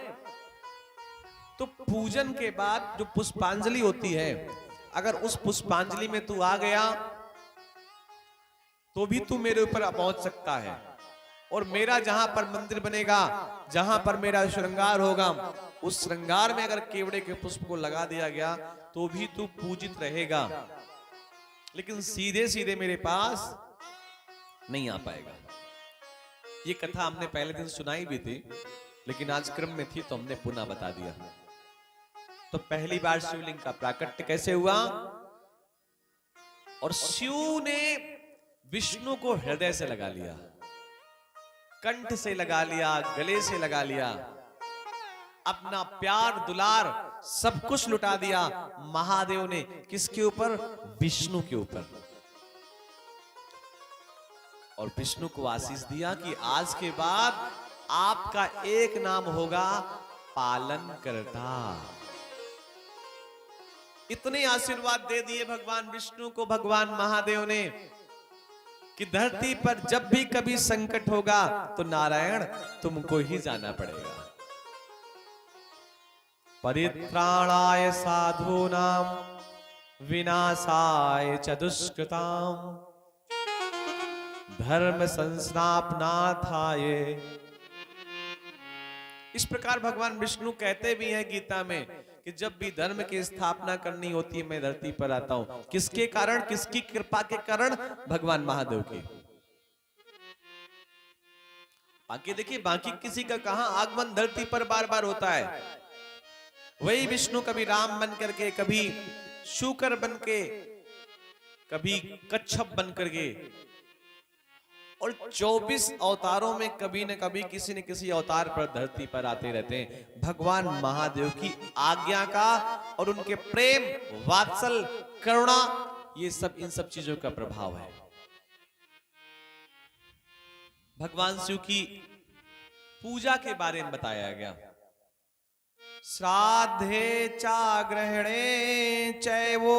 [SPEAKER 2] तो पूजन के बाद जो पुष्पांजलि होती है, अगर उस पुष्पांजलि में तू आ गया तो भी तू मेरे ऊपर पहुंच सकता है, और मेरा जहां पर मंदिर बनेगा, जहां पर मेरा श्रृंगार होगा, उस श्रृंगार में अगर केवड़े के पुष्प को लगा दिया गया तो भी तू पूजित रहेगा, लेकिन सीधे सीधे मेरे पास नहीं आ पाएगा। ये कथा हमने पहले दिन सुनाई भी थी, लेकिन आज क्रम में थी तो हमने पुनः बता दिया। तो पहली बार शिवलिंग का प्राकट्य कैसे हुआ, और शिव ने विष्णु को हृदय से लगा लिया, कंठ से लगा लिया, गले से लगा लिया, अपना प्यार दुलार सब कुछ लुटा दिया महादेव ने। किसके ऊपर? विष्णु के ऊपर। और विष्णु को आशीष दिया कि आज के बाद आपका एक नाम होगा पालन करता। इतने आशीर्वाद दे दिए भगवान विष्णु को भगवान महादेव ने कि धरती पर जब भी कभी संकट होगा तो नारायण तुमको ही जाना पड़ेगा। परित्राणाय साधूनां विनाशाय च दुष्कृतां धर्म संस्थापनार्थाय। इस प्रकार भगवान विष्णु कहते भी हैं गीता में कि जब भी धर्म की स्थापना करनी होती है मैं धरती पर आता हूं। किसके कारण? किसकी कृपा के कारण? भगवान महादेव की। बाकी देखिए, बाकी किसी का कहां आगमन धरती पर बार बार होता है। वही विष्णु कभी राम बन करके, कभी शूकर बन के, कभी कच्छप बन करके, और 24 अवतारों में कभी न कभी किसी न किसी अवतार पर धरती पर आते रहते हैं। भगवान महादेव की आज्ञा का और उनके प्रेम, वात्सल, करुणा, ये सब इन सब चीजों का प्रभाव है। भगवान शिव की पूजा के बारे में बताया गया। श्राद्धे चाग्रहणे चैवो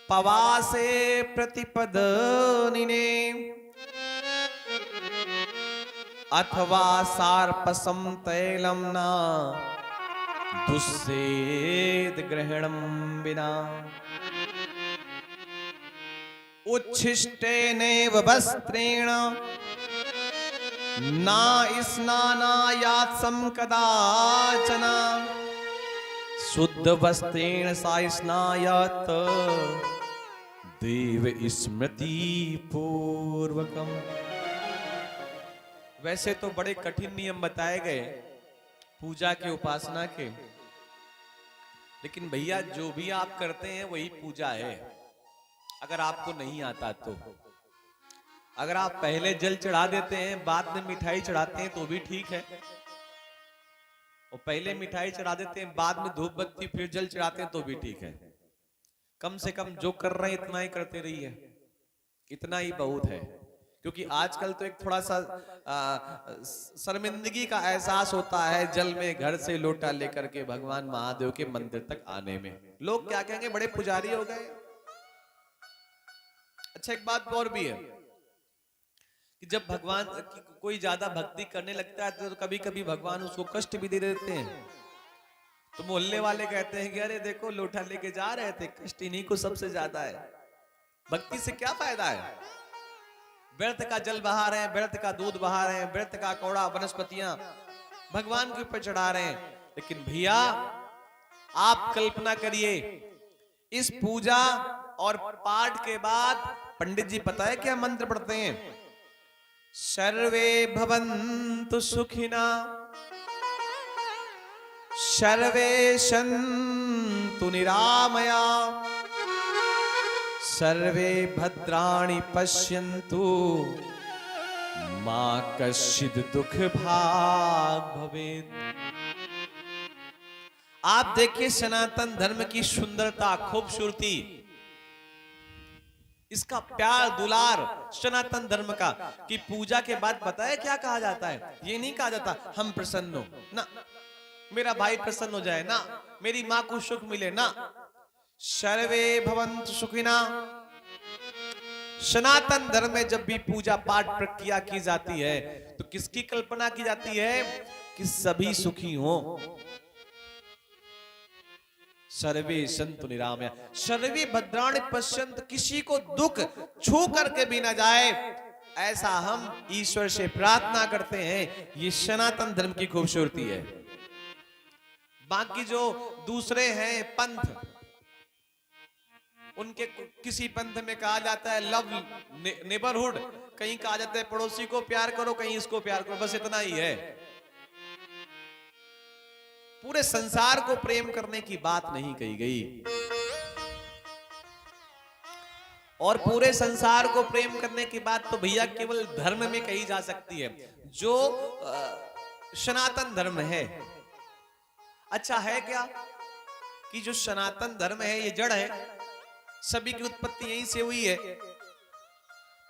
[SPEAKER 2] पवासे प्रतिपदनिने अथवा सार्पसम तैलम न दुस्सेद ग्रहणम बिना। उच्छिष्टेनेव वस्त्रेण ना स्नानायात्सं कदाचन शुद्ध वस्त्रेण सा स्नायात् देव स्मृति पूर्वकम। वैसे तो बड़े कठिन नियम बताए गए पूजा के, उपासना के, लेकिन भैया जो भी आप करते हैं वही पूजा है। अगर आपको नहीं आता तो, अगर आप पहले जल चढ़ा देते हैं बाद में मिठाई चढ़ाते हैं तो भी ठीक है, और पहले मिठाई चढ़ा देते हैं बाद में धूप बत्ती फिर जल चढ़ाते हैं तो भी ठीक है। कम से कम जो कर रहे हैं इतना ही करते रहिए, इतना ही बहुत है। क्योंकि आजकल तो एक थोड़ा सा शर्मिंदगी का एहसास होता है जल में घर से लोटा लेकर के भगवान महादेव के मंदिर तक आने में। लोग क्या कहेंगे, बड़े पुजारी हो गए। अच्छा, एक बात और भी है कि जब भगवान की कोई ज्यादा भक्ति करने लगता है तो कभी कभी भगवान उसको कष्ट भी दे देते हैं। तो मोहल्ले वाले कहते हैं कि अरे देखो लोटा लेके जा रहे थे, कष्ट इन्हीं को सबसे ज्यादा है। भक्ति से क्या फायदा है? व्यर्थ का जल बहा रहे हैं, व्यर्थ का दूध बहा रहे हैं, व्यर्थ का कौड़ा वनस्पतियां भगवान के ऊपर चढ़ा रहे हैं। लेकिन भैया आप कल्पना करिए, इस पूजा और पाठ के बाद पंडित जी पता है क्या मंत्र पढ़ते हैं? सर्वे भवन्तु सुखिना सर्वे सन्तु निरामया सर्वे भद्राणि पश्यन्तु मा कश्चित् दुख भाग भवेत्। आप देखिए सनातन धर्म की सुंदरता, खूबसूरती, इसका प्यार दुलार सनातन धर्म का। कि पूजा के बाद पता है क्या कहा जाता है? ये नहीं कहा जाता हम प्रसन्न हो ना, मेरा भाई प्रसन्न हो जाए ना, मेरी मां को सुख मिले ना। सर्वे भवन्तु सुखिना। सनातन धर्म में जब भी पूजा पाठ प्रक्रिया की जाती है तो किसकी कल्पना की जाती है? कि सभी सुखी हों। सर्वे सन्तु निरामया सर्वे भद्राणि पश्यन्तु, किसी को दुख छू करके भी ना जाए, ऐसा हम ईश्वर से प्रार्थना करते हैं। ये सनातन धर्म की खूबसूरती है। बाकी जो दूसरे हैं पंथ, उनके किसी पंथ में कहा जाता है लव नेबरहुड, कहीं कहा जाता है पड़ोसी को प्यार करो, कहीं इसको प्यार करो, बस इतना ही है। पूरे संसार को प्रेम करने की बात नहीं कही गई। और पूरे संसार को प्रेम करने की बात तो भैया केवल धर्म में कही जा सकती है, जो सनातन धर्म है। अच्छा है क्या कि जो सनातन धर्म है ये जड़ है, सभी की उत्पत्ति यहीं से हुई है।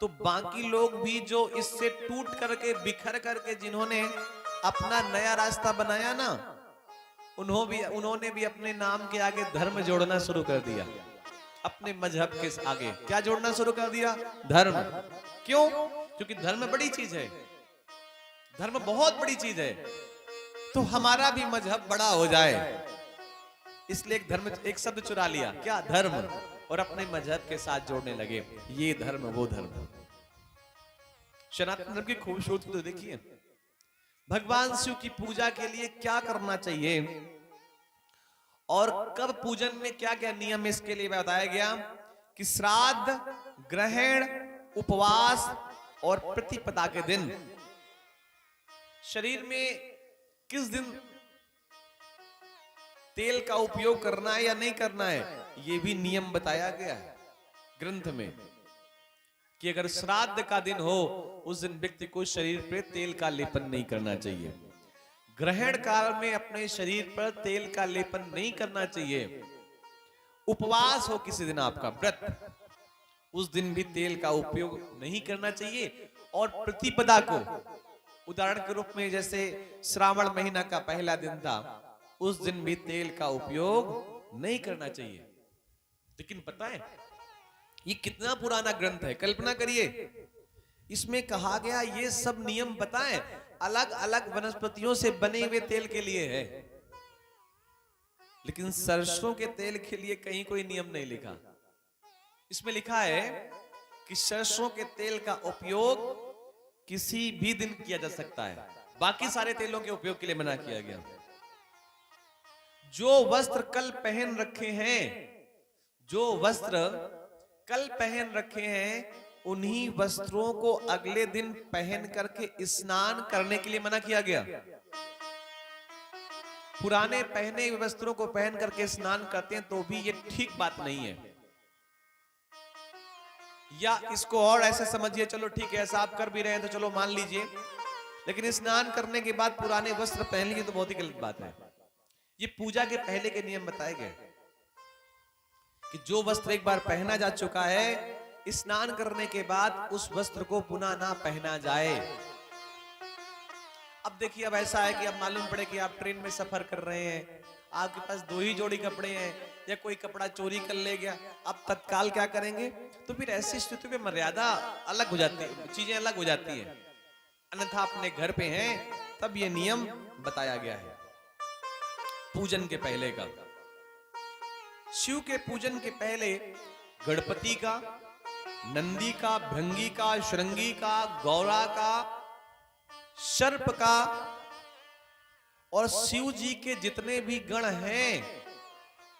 [SPEAKER 2] तो बाकी लोग भी जो इससे टूट करके बिखर करके जिन्होंने अपना नया रास्ता बनाया ना, उन्होंने भी अपने नाम के आगे धर्म जोड़ना शुरू कर दिया। अपने मजहब के आगे क्या जोड़ना शुरू कर दिया? धर्म। क्यों? क्योंकि धर्म बड़ी चीज है, धर्म बहुत बड़ी चीज है। तो हमारा भी मजहब बड़ा हो जाए, इसलिए एक शब्द चुरा लिया, क्या? धर्म, और अपने मजहब के साथ जोड़ने लगे। ये धर्म वो धर्म। सनातन धर्म की खूबसूरती तो देखिए। भगवान शिव की पूजा के लिए क्या करना चाहिए और कब पूजन में क्या क्या नियम, इसके लिए बताया गया कि श्राद्ध, ग्रहण, उपवास और प्रतिपदा के दिन शरीर में किस दिन तेल का उपयोग करना है या नहीं करना है, ये भी नियम बताया गया है ग्रंथ में। कि अगर श्राद्ध का दिन हो उस दिन व्यक्ति को शरीर पर तेल का लेपन नहीं करना चाहिए। ग्रहण काल में अपने शरीर पर तेल का लेपन नहीं करना चाहिए। उपवास हो किसी दिन आपका व्रत, उस दिन भी तेल का उपयोग नहीं करना चाहिए। और प्रतिपदा को, उदाहरण के रूप में जैसे श्रावण महीना का पहला दिन था, उस दिन भी तेल का उपयोग नहीं करना चाहिए। लेकिन पता है ये कितना पुराना ग्रंथ है, कल्पना करिए। इसमें कहा गया ये सब नियम बताएं अलग अलग वनस्पतियों से बने हुए तेल के लिए है, लेकिन सरसों के तेल के लिए कहीं कोई नियम नहीं लिखा। इसमें लिखा है कि सरसों के तेल का उपयोग किसी भी दिन किया जा सकता है, बाकी सारे तेलों के उपयोग के लिए मना किया गया। जो वस्त्र कल पहन रखे हैं, जो वस्त्र कल पहन रखे हैं, उन्हीं वस्त्रों को अगले दिन पहन करके स्नान करने के लिए मना किया गया। पुराने पहने हुए वस्त्रों को पहन करके स्नान करते हैं तो भी ये ठीक बात नहीं है। या इसको और ऐसा समझिए, चलो ठीक है ऐसा आप कर भी रहे हैं तो चलो मान लीजिए, लेकिन स्नान करने के बाद पुराने वस्त्र पहन लीजिए तो बहुत ही गलत बात है। ये पूजा के पहले के नियम बताए गए कि जो वस्त्र एक बार पहना जा चुका है, स्नान करने के बाद उस वस्त्र को पुनः ना पहना जाए। अब देखिए, अब ऐसा है कि अब मालूम पड़े कि आप ट्रेन में सफर कर रहे हैं, आपके पास 2 ही जोड़ी कपड़े हैं, या कोई कपड़ा चोरी कर ले गया, अब तत्काल क्या करेंगे? तो फिर ऐसी स्थिति में मर्यादा अलग हो जाती है, चीजें अलग हो जाती है। अन्यथा अपने घर पे हैं तब ये नियम बताया गया है पूजन के पहले का। शिव के पूजन के पहले गणपति का, नंदी का, भृंगी का, श्रृंगी का, गौरा का, सर्प का और शिव जी के जितने भी गण हैं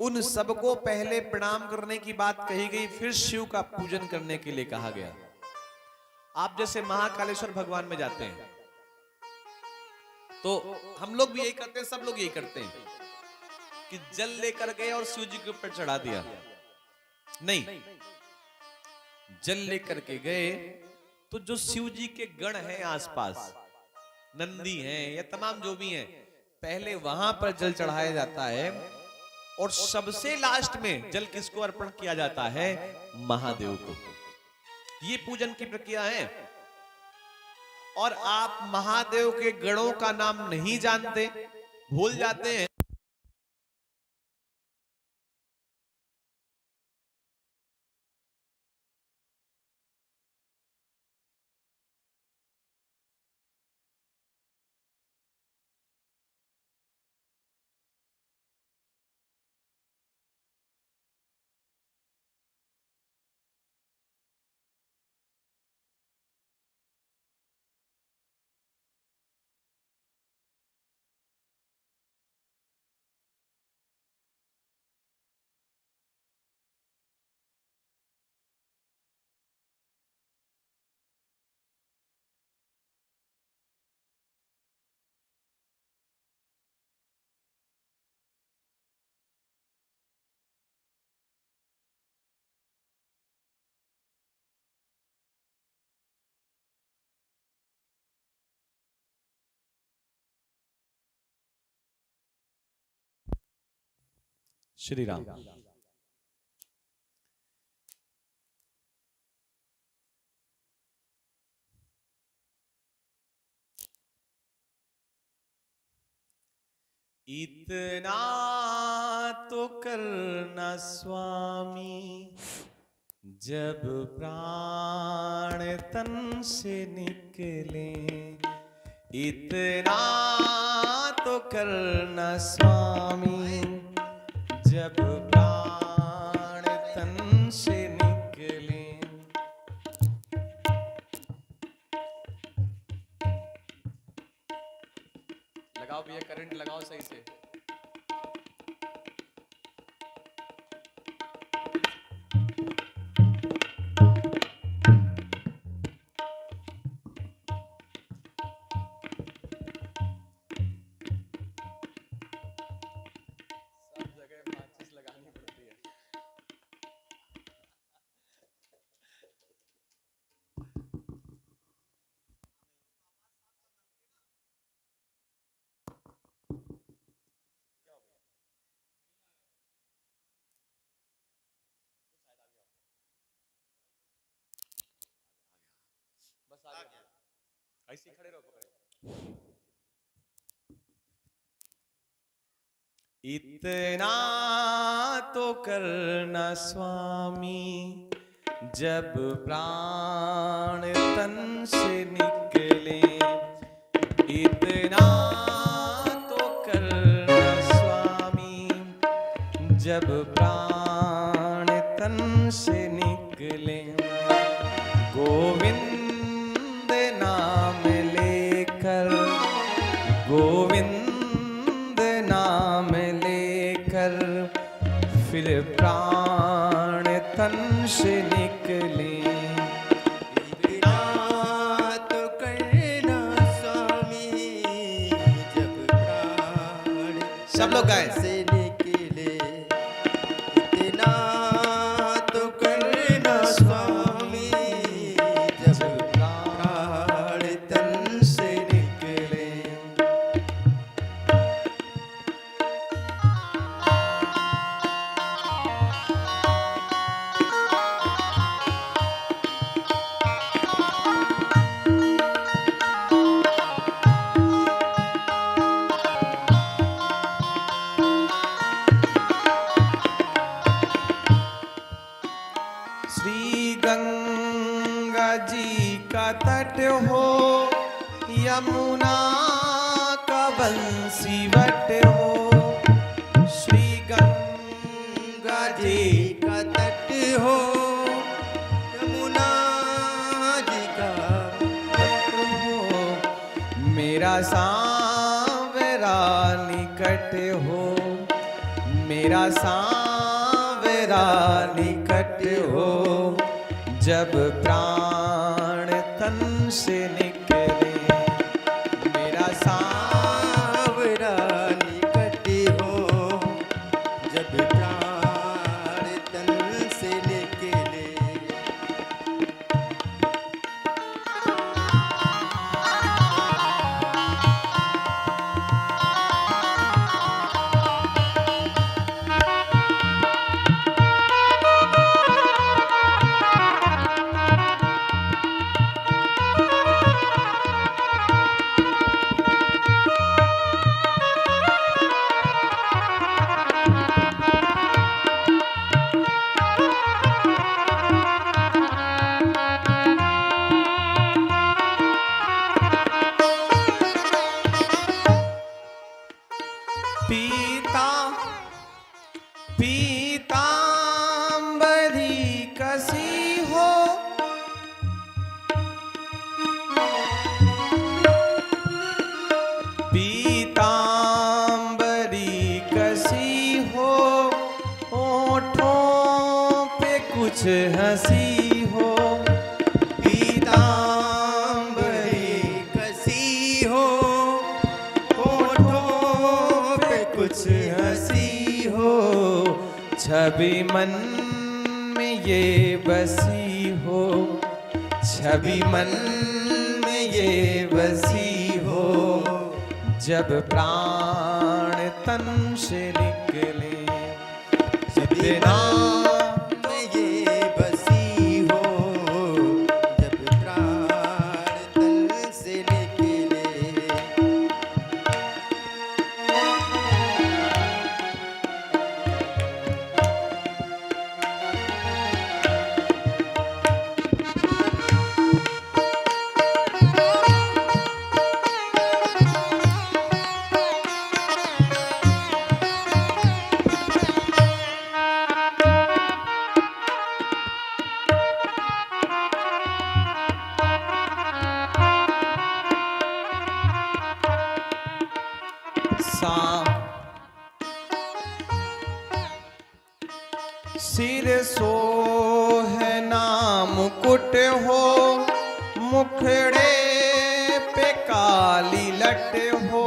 [SPEAKER 2] उन सबको पहले प्रणाम करने की बात कही गई, फिर शिव का पूजन करने के लिए कहा गया। आप जैसे महाकालेश्वर भगवान में जाते हैं तो हम लोग भी यही करते हैं, सब लोग यही करते हैं कि जल लेकर गए और शिव जी के ऊपर चढ़ा दिया। नहीं, जल लेकर के गए तो जो शिव जी के गण हैं आसपास, नंदी हैं या तमाम जो भी हैं, पहले वहां पर जल चढ़ाया जाता है और सबसे लास्ट में जल किसको अर्पण किया जाता है? महादेव को। ये पूजन की प्रक्रिया है। और आप महादेव के गणों का नाम नहीं जानते, भूल जाते हैं, श्री राम। इतना तो करना स्वामी, जब प्राण तन से निकले। इतना तो करना स्वामी, जब प्राण तन से निकले। लगाओ भैया, करंट लगाओ सही से। ऐसे खड़े रहो, पकड़े। इतना तो करना स्वामी, जब प्राण तन से निकले। इतना तो करना स्वामी, जब प्राण तन से निकले।
[SPEAKER 3] फिर प्राण तन से निकले।
[SPEAKER 4] इतना तो करना स्वामी जब प्राण
[SPEAKER 2] सब लोग गाएं।
[SPEAKER 4] से निकले। इतना तो करना स्वामी जब प्राण तन से निकले।
[SPEAKER 3] श्री गंगा जी का तट हो, यमुना का बंसीवट हो। श्री गंगा जी
[SPEAKER 4] का तट हो, यमुना जी का
[SPEAKER 3] तट हो, मेरा सांवरा निकट हो, मेरा सांवरा निकट हो। जब प्राण तन से निकले, मेरा
[SPEAKER 4] सांवरा निकट हो, जब प्राण तन से निकले।
[SPEAKER 3] पीता पीतांबरी कसी हो, पीतांबरी कसी हो। होठों पे कुछ हंसी हो,
[SPEAKER 4] पीतांबरी कसी हो, होठों पे कुछ हंसी हो।
[SPEAKER 3] छवि मन में ये बसी हो, छवि मन में ये बसी हो। जब प्राण तन से निकले, जितना
[SPEAKER 4] में ये बसी हो, जब प्राण तन से निकले।
[SPEAKER 3] सिर सोहे नाम मुकुट हो, मुखड़े पे काली लट हो।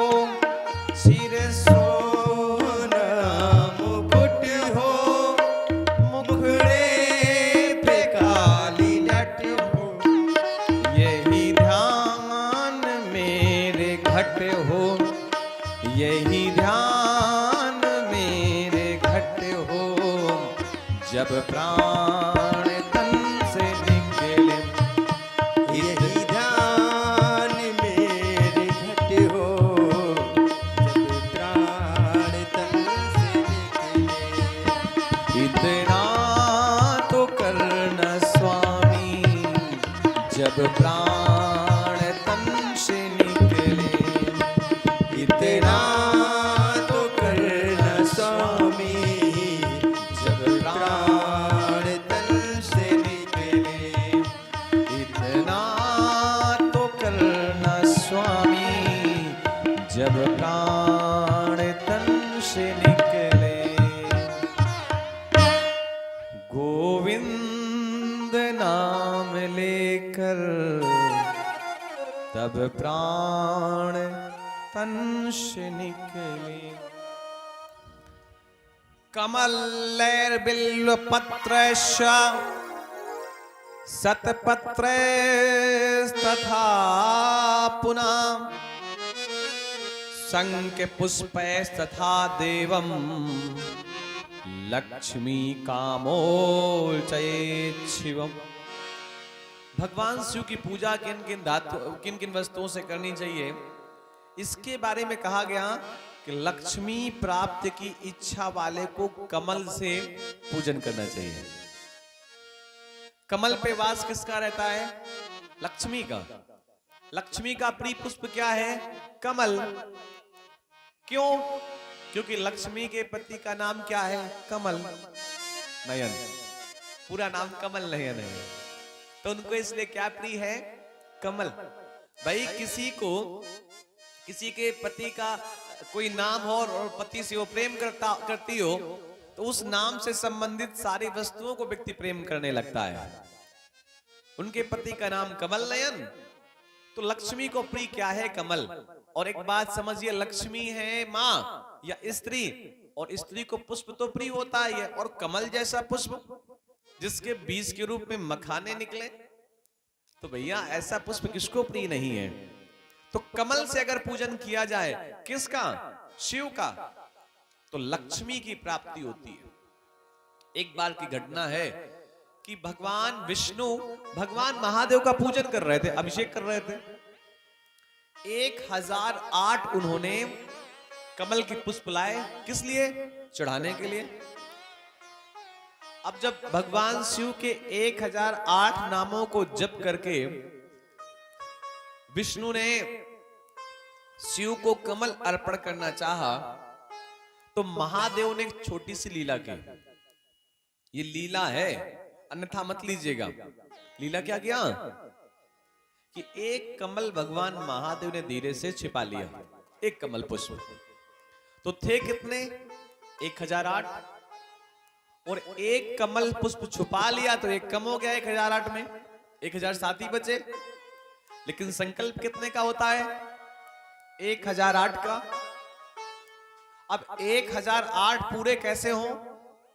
[SPEAKER 3] सिर सोना मुकुट हो, मुखड़े पे काली लट हो। यही ध्यान मेरे घट हो, यही ध्यान मेरे घट हो। जब प्राण तन से निकले,
[SPEAKER 4] यही ध्यान मेरे घट हो, जब प्राण तन से निकले।
[SPEAKER 3] इतना तो करना स्वामी जब प्राण तन से निकले। इतना तो करना स्वामी जब प्राण तन से निकले। इतना तो करना स्वामी जब प्राण तन से निकले।
[SPEAKER 2] तब प्राण तन से निकले। कमल लैर बिल्व पत्र सतपत्र तथा पुनः शंख पुष्प तथा देवम लक्ष्मी कामोचये शिवम। भगवान शिव की पूजा किन किन धातु किन किन वस्तुओं से करनी चाहिए, इसके बारे में कहा गया कि लक्ष्मी प्राप्ति की इच्छा वाले को कमल से पूजन करना चाहिए। कमल पे वास किसका रहता है? लक्ष्मी का। लक्ष्मी का प्रिय पुष्प क्या है? कमल। क्यों? क्योंकि लक्ष्मी के पति का नाम क्या है? कमल नयन। पूरा नाम कमल नयन है, तो उनको इसलिए क्या प्रिय है? कमल। भाई किसी के पति का कोई नाम हो और पति से वो प्रेम करती हो, तो उस नाम से संबंधित सारी वस्तुओं को व्यक्ति प्रेम करने लगता है। उनके पति का नाम कमल नयन, तो लक्ष्मी को प्रिय क्या है? कमल। और एक बात समझिए, लक्ष्मी है माँ या स्त्री, और स्त्री को पुष्प तो प्रिय होता ही है, और कमल जैसा पुष्प जिसके बीज के रूप में मखाने निकले, तो भैया ऐसा पुष्प किसको प्रिय नहीं है? तो कमल से अगर पूजन किया जाए, किसका? शिव का, तो लक्ष्मी की प्राप्ति होती है। एक बार की घटना है कि भगवान विष्णु भगवान महादेव का पूजन कर रहे थे, अभिषेक कर रहे थे। 1008 उन्होंने कमल के पुष्प लाए, किस लिए? चढ़ाने के लिए। अब जब भगवान शिव के 1008 नामों को जप करके विष्णु ने शिव को कमल अर्पण करना चाहा, तो महादेव ने एक छोटी सी लीला की। ये लीला है, अन्यथा मत लीजिएगा। लीला क्या किया कि एक कमल भगवान महादेव ने धीरे से छिपा लिया, एक कमल पुष्प। तो थे कितने? 1008, और एक कमल पुष्प छुपा लिया तो एक कम हो गया 1008 में, 1007 ही बचे। लेकिन संकल्प कितने का होता है? 1008 का। अब 1008 पूरे कैसे हो?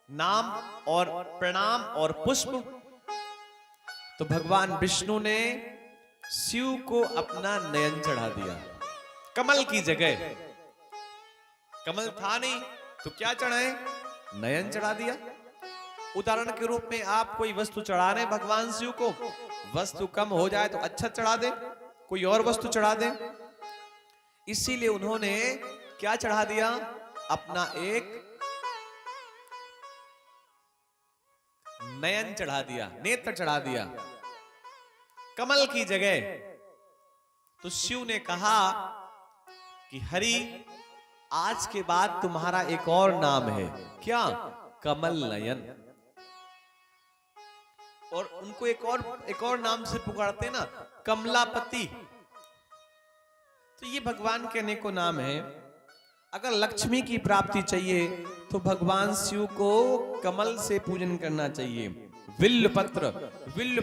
[SPEAKER 2] नाम और प्रणाम और पुष्प। तो भगवान विष्णु ने शिव को अपना नयन चढ़ा दिया कमल की जगह। कमल था नहीं तो क्या चढ़ाए? नयन चढ़ा दिया। उदाहरण के रूप में आप कोई वस्तु चढ़ा रहे भगवान शिव को, वस्तु कम हो जाए तो अच्छा चढ़ा दे, कोई और वस्तु चढ़ा दे। इसीलिए उन्होंने क्या चढ़ा दिया? अपना एक नयन चढ़ा दिया, नेत्र चढ़ा दिया कमल की जगह। तो शिव ने कहा कि हरि, आज के बाद तुम्हारा एक और नाम है, क्या? कमल नयन। और उनको एक और नाम से पुकारते ना, कमलापति। तो ये भगवान के अनेकों नाम है। अगर लक्ष्मी की प्राप्ति चाहिए तो भगवान शिव को कमल से पूजन करना चाहिए। विल्व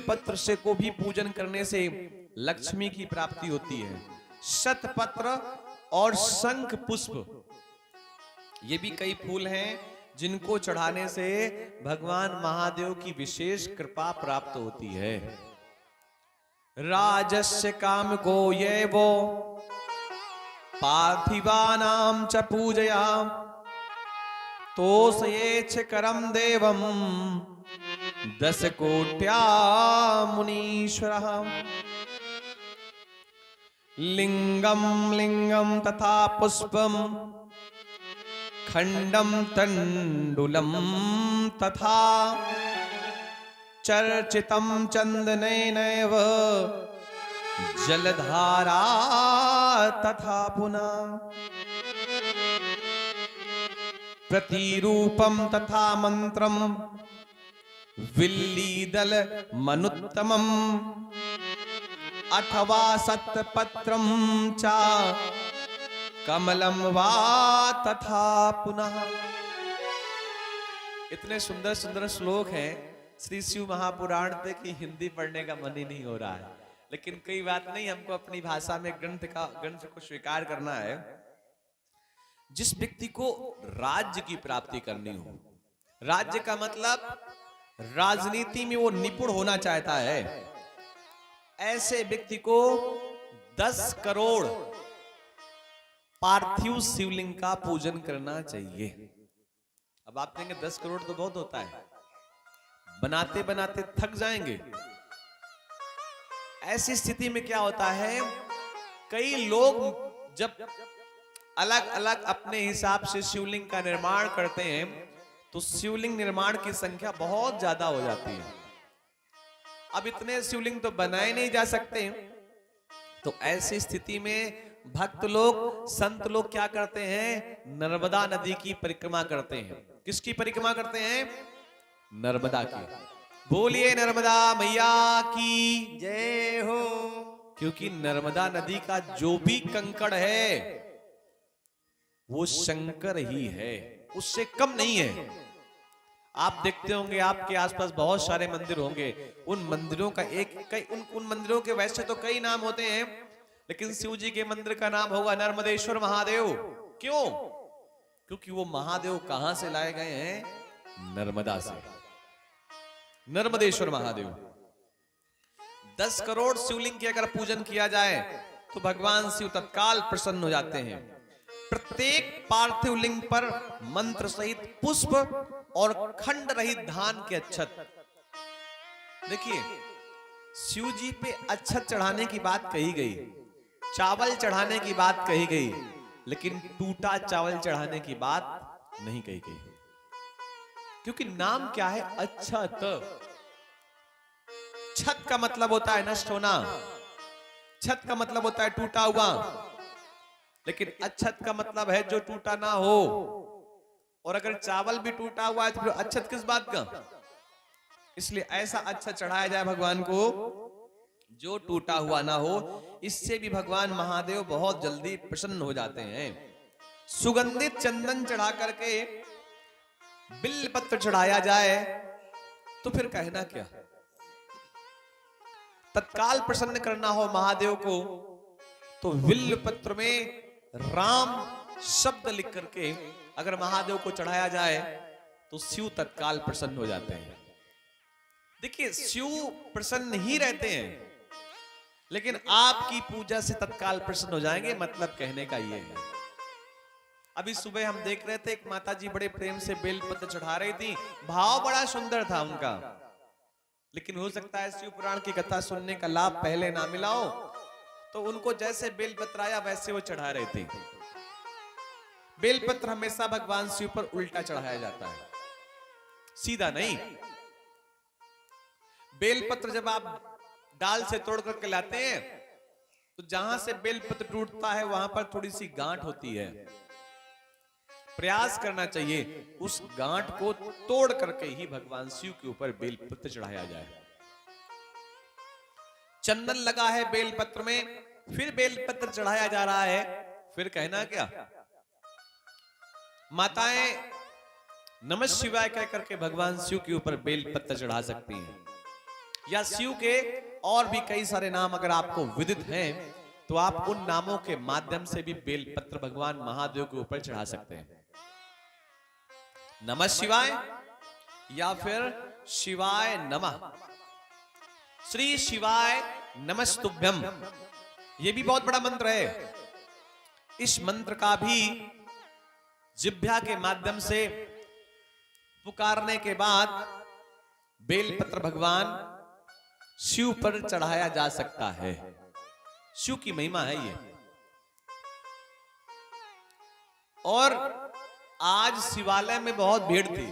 [SPEAKER 2] पत्र से को भी पूजन करने से लक्ष्मी की प्राप्ति होती है। शतपत्र और शंख पुष्प, ये भी कई फूल हैं जिनको चढ़ाने से भगवान महादेव की विशेष कृपा प्राप्त होती है। राजस्य काम को ये वो पार्थिवानाम च पूजया तोषयेच्छ करम देवम 10 कोट्या मुनीश्वरः। लिंगम तथा पुष्पम खंडम तंडुलम तथा चर्चितम चंदनेनैव जलधारा तथा पुनः प्रतिरूपम तथा मंत्रम विल्लीदल मनुत्तमम अथवा सत्पत्रम चा कमलम वा तथा पुनः। इतने सुंदर सुंदर श्लोक हैं श्री शिव महापुराण पे कि हिंदी पढ़ने का मन ही नहीं हो रहा है। लेकिन कोई बात नहीं, हमको अपनी भाषा में ग्रंथ को स्वीकार करना है। जिस व्यक्ति को राज्य की प्राप्ति करनी हो, राज्य का मतलब राजनीति में वो निपुण होना चाहता है, ऐसे व्यक्ति को 10 करोड़ पार्थिव शिवलिंग का पूजन करना चाहिए। अब आप कहेंगे 10 करोड़ तो बहुत होता है, बनाते बनाते थक जाएंगे। ऐसी स्थिति में क्या होता है, कई लोग जब अलग अलग अपने हिसाब से शिवलिंग का निर्माण करते हैं तो शिवलिंग निर्माण की संख्या बहुत ज्यादा हो जाती है। अब इतने शिवलिंग तो बनाए नहीं जा सकते, तो ऐसी स्थिति में भक्त लोग, संत लोग क्या करते हैं, नर्मदा नदी की परिक्रमा करते हैं। किसकी परिक्रमा करते हैं? नर्मदा की। बोलिए नर्मदा मैया की
[SPEAKER 4] जय हो।
[SPEAKER 2] क्योंकि नर्मदा नदी का जो भी कंकड़ है वो शंकर ही है, उससे कम नहीं है। आप देखते होंगे आपके आसपास बहुत सारे मंदिर होंगे, उन मंदिरों का उन मंदिरों के वैसे तो कई नाम होते हैं, लेकिन शिव जी के मंदिर का नाम होगा नर्मदेश्वर महादेव। क्यों? क्योंकि वो महादेव कहां से लाए गए हैं? नर्मदा से। नर्मदेश्वर महादेव। 10 करोड़ शिवलिंग के अगर पूजन किया जाए तो भगवान शिव तत्काल प्रसन्न हो जाते हैं। प्रत्येक पार्थिव लिंग पर मंत्र सहित पुष्प और खंड रहित धान के अक्षत। देखिए, शिव जी पे अक्षत चढ़ाने की बात कही गई, चावल चढ़ाने की बात कही गई, लेकिन टूटा चावल चढ़ाने की बात नहीं कही गई। क्योंकि नाम क्या है? अक्षत। छत का मतलब होता है नष्ट होना, छत का मतलब होता है टूटा हुआ, लेकिन अक्षत का मतलब है जो टूटा ना हो। और अगर चावल भी टूटा हुआ है तो फिर अक्षत किस बात का? इसलिए ऐसा अक्षत चढ़ाया जाए भगवान को जो टूटा हुआ ना हो। इससे भी भगवान महादेव बहुत जल्दी प्रसन्न हो जाते हैं। सुगंधित चंदन चढ़ा करके बिल्व पत्र चढ़ाया जाए तो फिर कहना क्या। तत्काल प्रसन्न करना हो महादेव को तो बिल्व पत्र में राम शब्द लिख करके अगर महादेव को चढ़ाया जाए तो शिव तत्काल प्रसन्न हो जाते हैं। देखिए, शिव प्रसन्न ही रहते हैं, लेकिन आपकी पूजा से तत्काल प्रसन्न हो जाएंगे। मतलब कहने का ये है। अभी सुबह हम देख रहे थे, एक माता जी बड़े प्रेम से बेलपत्र चढ़ा रही थी, भाव बड़ा सुंदर था उनका। लेकिन हो सकता है शिव पुराण की कथा सुनने का लाभ पहले ना मिला हो, तो उनको जैसे बेलपत्र आया वैसे वो चढ़ा रहे थे। बेलपत्र हमेशा भगवान शिव पर उल्टा चढ़ाया जाता है, सीधा नहीं। बेलपत्र जब आप डाल से तोड़ करके लाते हैं तो जहां से बेलपत्र टूटता है वहां पर थोड़ी सी गांठ होती है। प्रयास करना चाहिए उस गांठ को तोड़ करके ही भगवान शिव के ऊपर बेलपत्र चढ़ाया जाए। चंदन लगा है बेलपत्र में, फिर बेलपत्र चढ़ाया जा रहा है, फिर कहना क्या। माताएं नमः शिवाय कह करके भगवान शिव के ऊपर बेलपत्र चढ़ा सकती हैं, या शिव के और भी कई सारे नाम अगर आपको विदित हैं तो आप उन नामों के माध्यम से भी बेलपत्र भगवान महादेव के ऊपर चढ़ा सकते हैं। नमः शिवाय या फिर शिवाय नमः, श्री शिवाय नमस्तुभ्यम, यह भी बहुत बड़ा मंत्र है। इस मंत्र का भी जिह्वा के माध्यम से पुकारने के बाद बेलपत्र भगवान शिव पर चढ़ाया जा सकता है। शिव की महिमा है ये। और आज शिवालय में बहुत भीड़ थी।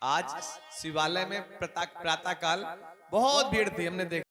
[SPEAKER 2] आज शिवालय में प्रातः काल बहुत भीड़ थी, हमने देखा।